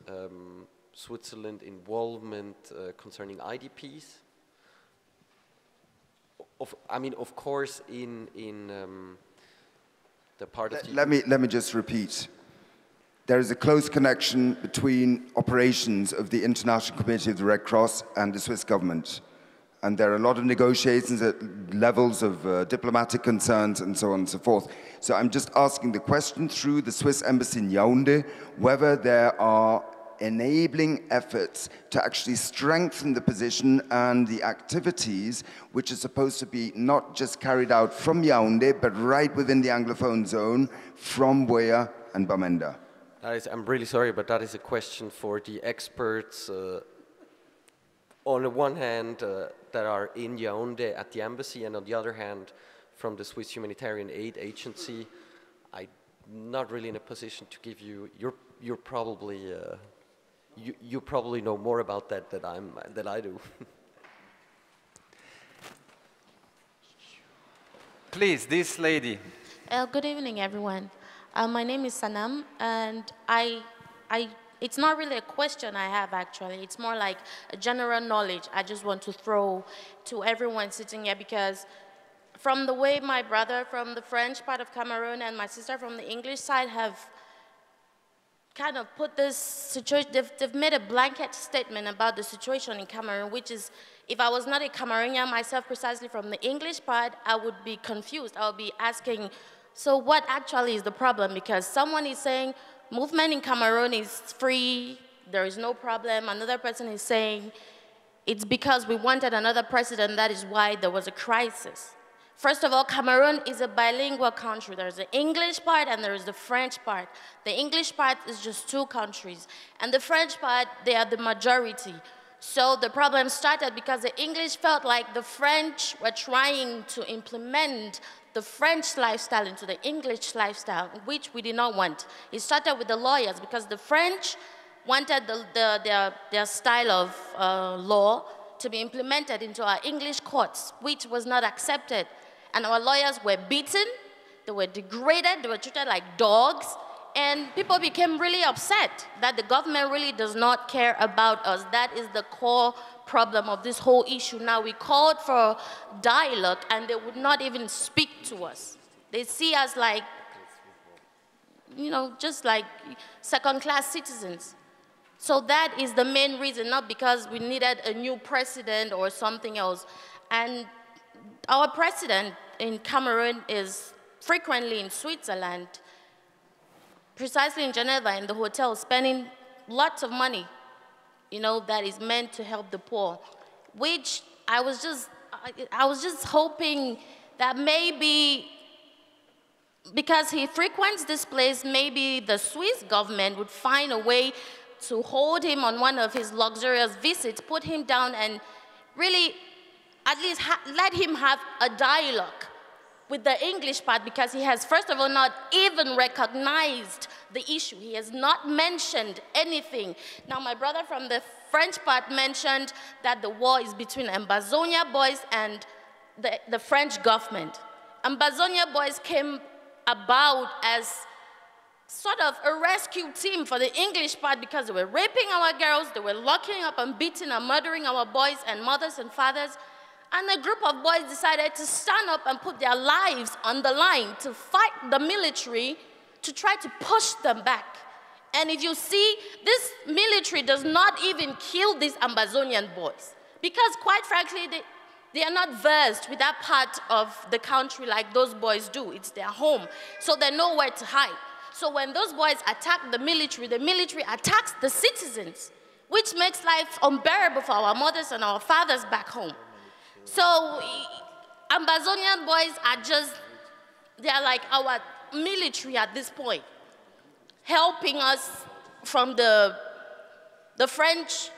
Switzerland involvement concerning IDPs, of course, in the part of let me just repeat. There is a close connection between operations of the International Committee of the Red Cross and the Swiss government. And there are a lot of negotiations at levels of diplomatic concerns and so on and so forth. So I'm just asking the question through the Swiss embassy in Yaoundé, whether there are enabling efforts to actually strengthen the position and the activities which are supposed to be not just carried out from Yaoundé, but right within the Anglophone zone from Buea and Bamenda. I'm really sorry, but that is a question for the experts on the one hand that are in Yaoundé at the embassy, and on the other hand from the Swiss Humanitarian Aid Agency. I'm not really in a position to give you, you're probably, you probably know more about that than I do. Please, this lady. Good evening, everyone. My name is Sanam, and it's not really a question I have, actually. It's more like a general knowledge I just want to throw to everyone sitting here, because from the way my brother from the French part of Cameroon and my sister from the English side have kind of put this situation, they've made a blanket statement about the situation in Cameroon, which is, if I was not a Cameroonian myself precisely from the English part, I would be confused. I would be asking, so what actually is the problem? Because someone is saying, movement in Cameroon is free, there is no problem. Another person is saying, it's because we wanted another president, that is why there was a crisis. First of all, Cameroon is a bilingual country. There's the English part and there is the French part. The English part is just 2 countries. And the French part, they are the majority. So the problem started because the English felt like the French were trying to implement the French lifestyle into the English lifestyle, which we did not want. It started with the lawyers because the French wanted their style of law to be implemented into our English courts, which was not accepted. And our lawyers were beaten, they were degraded, they were treated like dogs, and people became really upset that the government really does not care about us. That is the core problem of this whole issue. Now, we called for dialogue, and they would not even speak to us. They see us like, you know, just like second-class citizens. So that is the main reason, not because we needed a new president or something else. And our president in Cameroon is frequently in Switzerland, precisely in Geneva, in the hotel, spending lots of money, you know, that is meant to help the poor, which I was just hoping that maybe, because he frequents this place, maybe the Swiss government would find a way to hold him on one of his luxurious visits, put him down and really at least let him have a dialogue with the English part, because he has, first of all, not even recognized the issue. He has not mentioned anything. Now, my brother from the French part mentioned that the war is between Ambazonia boys and the French government. Ambazonia boys came about as sort of a rescue team for the English part because they were raping our girls, they were locking up and beating and murdering our boys and mothers and fathers. And a group of boys decided to stand up and put their lives on the line to fight the military to try to push them back. And if you see, this military does not even kill these Ambazonian boys because, quite frankly, they are not versed with that part of the country like those boys do. It's their home, so they know where to hide. So when those boys attack the military attacks the citizens, which makes life unbearable for our mothers and our fathers back home. So Ambazonian boys are just, they're like our military at this point, helping us from the French,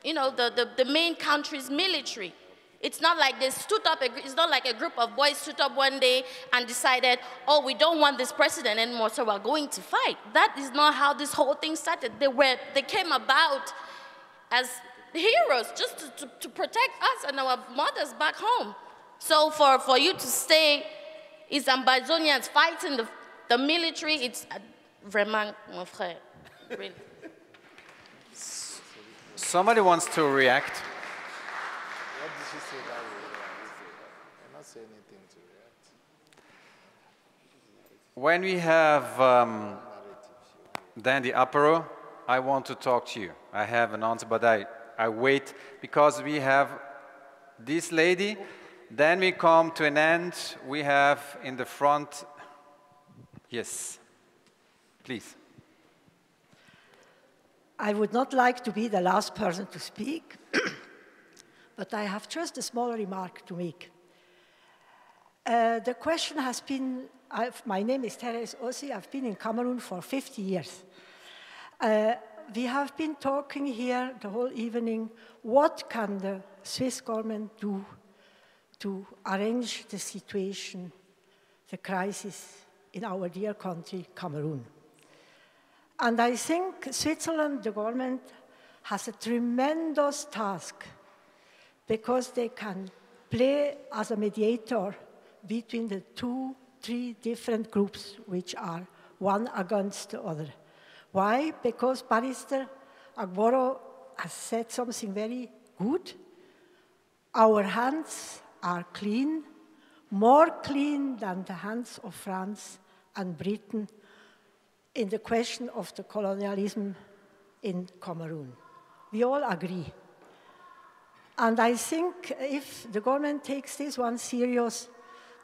you know, the main country's military. It's not like they stood up, it's not like a group of boys stood up one day and decided, oh, we don't want this president anymore, so we're going to fight. That is not how this whole thing started. They came about as heroes just to protect us and our mothers back home. So for you to say it's Ambazonians fighting the military, it's vraiment, mon frère, really. Somebody wants to react. What did she say that way? I'm not saying anything to react. When we have then the apéro, I want to talk to you. I have an answer, but I wait because we have this lady. Then we come to an end. We have in the front, yes, please. I would not like to be the last person to speak, but I have just a small remark to make. The question has been, my name is Therese Ossi, I've been in Cameroon for 50 years. We have been talking here the whole evening, what can the Swiss government do to arrange the situation, the crisis in our dear country, Cameroon. And I think Switzerland, the government, has a tremendous task because they can play as a mediator between the 2-3 different groups which are one against the other. Why? Because Barrister Agboro has said something very good. Our hands are clean, more clean than the hands of France and Britain in the question of the colonialism in Cameroon. We all agree. And I think if the government takes this one serious,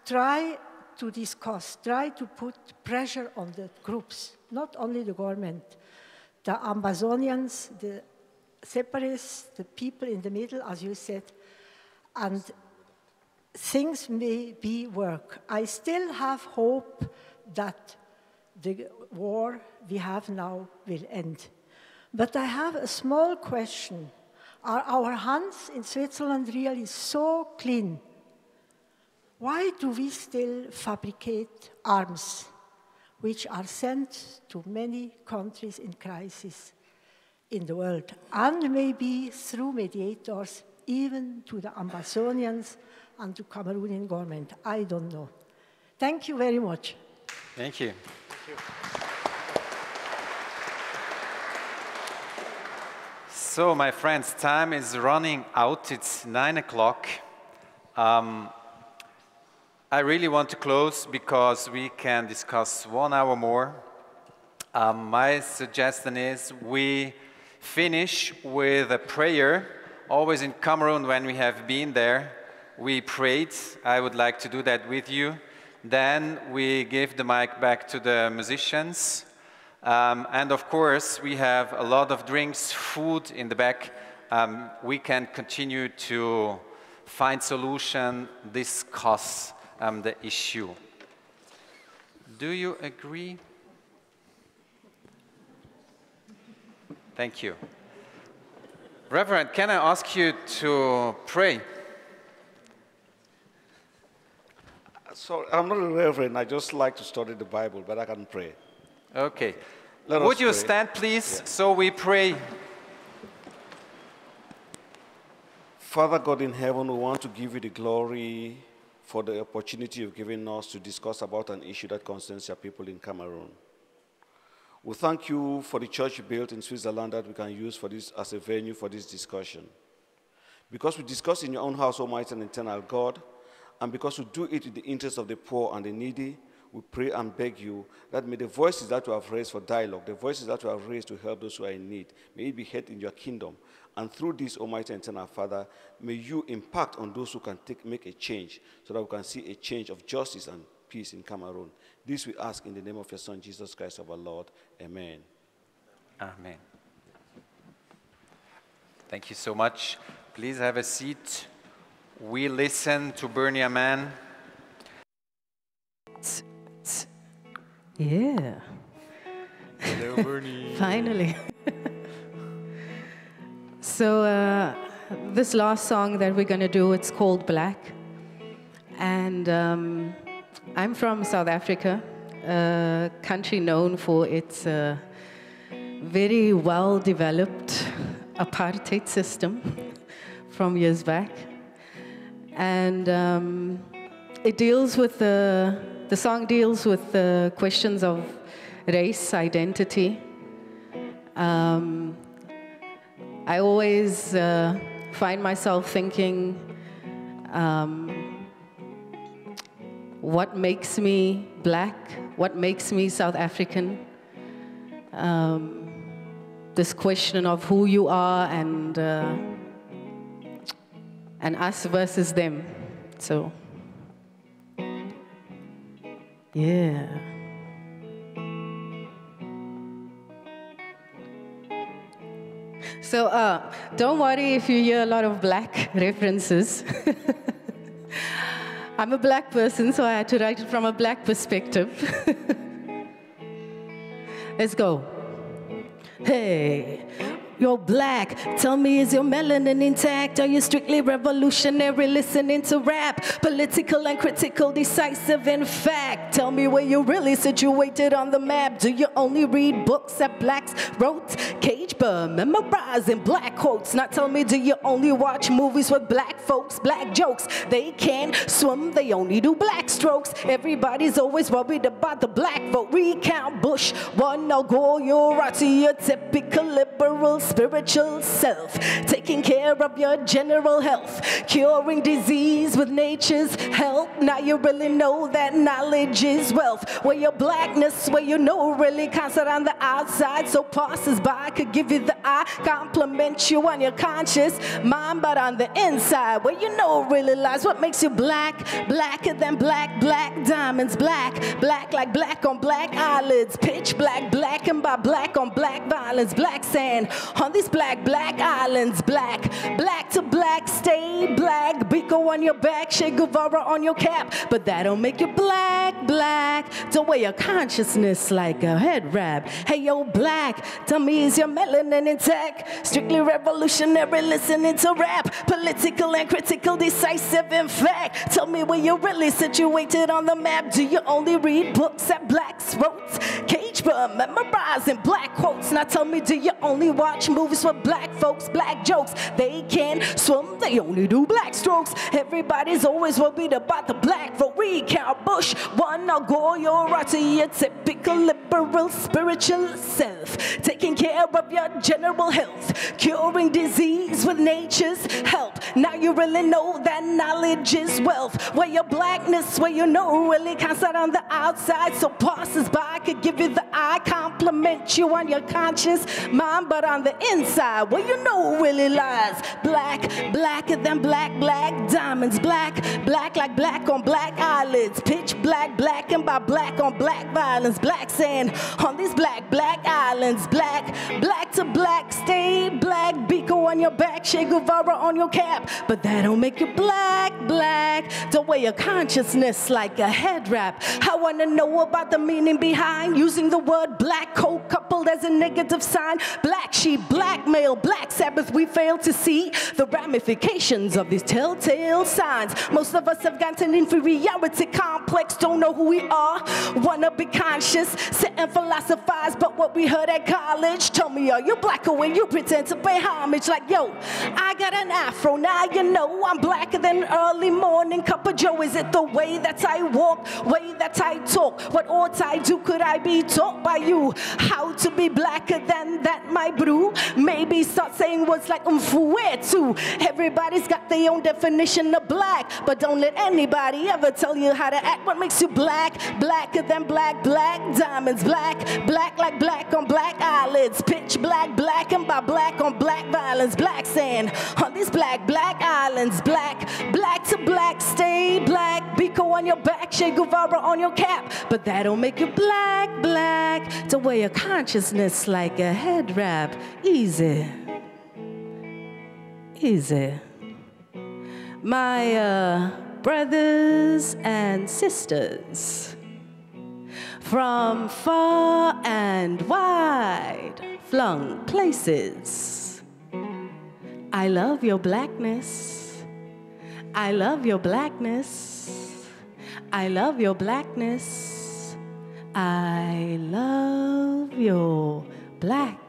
try to discuss, try to put pressure on the groups, not only the government, the Ambazonians, the separatists, the people in the middle, as you said, and things may work. I still have hope that the war we have now will end. But I have a small question. Are our hands in Switzerland really so clean? why do we still fabricate arms, which are sent to many countries in crisis in the world, and maybe through mediators, even to the Amazonians and to Cameroonian government? I don't know. Thank you very much. Thank you. So, my friends, time is running out. It's 9 o'clock. I really want to close because we can discuss 1 hour more. My suggestion is we finish with a prayer. Always in Cameroon, when we have been there, we prayed. I would like to do that with you. Then we give the mic back to the musicians. And of course, we have a lot of drinks, food in the back. We can continue to find solution, discuss the issue. Do you agree? Thank you. Reverend, can I ask you to pray? Sorry, I'm not a reverend. I just like to study the Bible, but I can pray. Okay. Would you stand, please, so we pray? Father God in heaven, we want to give you the glory for the opportunity you've given us to discuss about an issue that concerns your people in Cameroon. We thank you for the church you built in Switzerland that we can use for this as a venue for this discussion. Because we discuss in your own house, Almighty and eternal God, and because we do it in the interest of the poor and the needy, we pray and beg you that may the voices that we have raised for dialogue, the voices that we have raised to help those who are in need, may it be heard in your kingdom. And through this, Almighty and eternal Father, may you impact on those who can make a change so that we can see a change of justice and peace in Cameroon. This we ask in the name of your Son, Jesus Christ, our Lord. Amen. Amen. Thank you so much. Please have a seat. We listen to Bernie Aman. Yeah. Hello, Bernie. Finally. So this last song that we're going to do, it's called Black. And I'm from South Africa, a country known for its very well-developed apartheid system from years back. And it deals with the song deals with the questions of race, identity. I always find myself thinking, what makes me black? What makes me South African? This question of who you are and us versus them. So, yeah. So don't worry if you hear a lot of black references. I'm a black person, so I had to write it from a black perspective. Let's go. Hey, you're black. Tell me, is your melanin intact? Are you strictly revolutionary, listening to rap? Political and critical, decisive in fact. Tell me where you're really situated on the map. Do you only read books that blacks wrote? Cage burn, memorizing black quotes. Not tell me, do you only watch movies with black folks, black jokes? They can't swim, they only do black strokes. Everybody's always worried about the black vote. Recount Bush, one Al Gore, you're right to your typical liberal spiritual self, taking care of your general health, curing disease with nature's help. Now you really know that knowledge is wealth. Where your blackness, where you know really counts out on the outside, so passers-by could give you the eye, compliment you on your conscious mind, but on the inside, where you know really lies what makes you black, blacker than black, black diamonds, black, black like black on black eyelids, pitch black, blackened by black on black violence, black sand, on these black islands. Black to black, stay black. Biko on your back, Che Guevara on your cap. But that don't make you black. Don't wear your consciousness like a head wrap. Hey, yo, black, tell me, is your melanin intact? Strictly revolutionary, listening to rap. Political and critical, decisive, in fact. Tell me where you're really situated on the map. Do you only read books at Black's throats? Cage bird, memorizing black quotes. Now tell me, do you only watch movies with black folks? Black jokes, they can't swim, they only do black strokes. Everybody's always worried about the black vote. Recount Bush, one or Gore, you're right to your typical liberal spiritual self. Taking care of your general health, curing disease with nature's help. Now you really know that knowledge is wealth. Where your blackness, where you know really counts out on the outside, so passers-by could give you the eye, compliment you on your conscious mind, but on the inside, where you know really lies. Blacker than black diamonds. Black like black on black eyelids. Pitch black and by black on black violence. Black sand on these black islands. Black to black, stay black. Biko on your back, Che Guevara on your cap. But that don't make you black. Don't wear your consciousness like a head wrap. I wanna know about the meaning behind using the word black coat coupled as a negative sign. Black sheep, black male, black Sabbath. We fail to see the ramifications of these telltale signs. Most of us have gotten an inferiority complex, don't know who we are, wanna be conscious, sit and philosophize, but what we heard at college. Tell me, are you blacker when you pretend to pay homage? Like, yo, I got an afro, now you know I'm blacker than early morning cup of joe. Is it the way that I walk, way that I talk? What ought I do? Could I be taught by you how to be blacker than that, my brew? Maybe start saying words like where to? Everybody's got their own definition of black, but don't let anybody ever tell you how to act. What makes you black? Blacker than black diamonds. Black like black on black eyelids. Pitch black and by black on black violence. Black sand on these black islands. Black to black, stay black. Biko on your back, Che Guevara on your cap. But that don't make you black. To wear your consciousness like a head wrap. Easy. My brothers and sisters from far and wide flung places, I love your blackness. I love your blackness. I love your blackness. I love your blackness.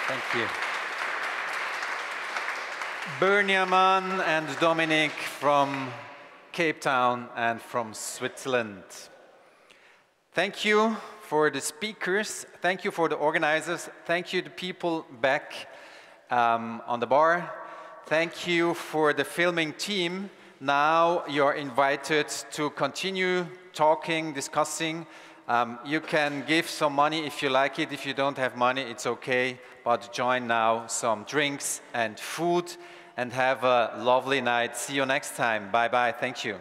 Thank you. Berniaman and Dominic from Cape Town and from Switzerland. Thank you for the speakers. Thank you for the organizers. Thank you to the people back on the bar. Thank you for the filming team. Now you're invited to continue talking, discussing. You can give some money if you like it. If you don't have money, it's okay. But join now some drinks and food and have a lovely night. See you next time. Bye-bye. Thank you.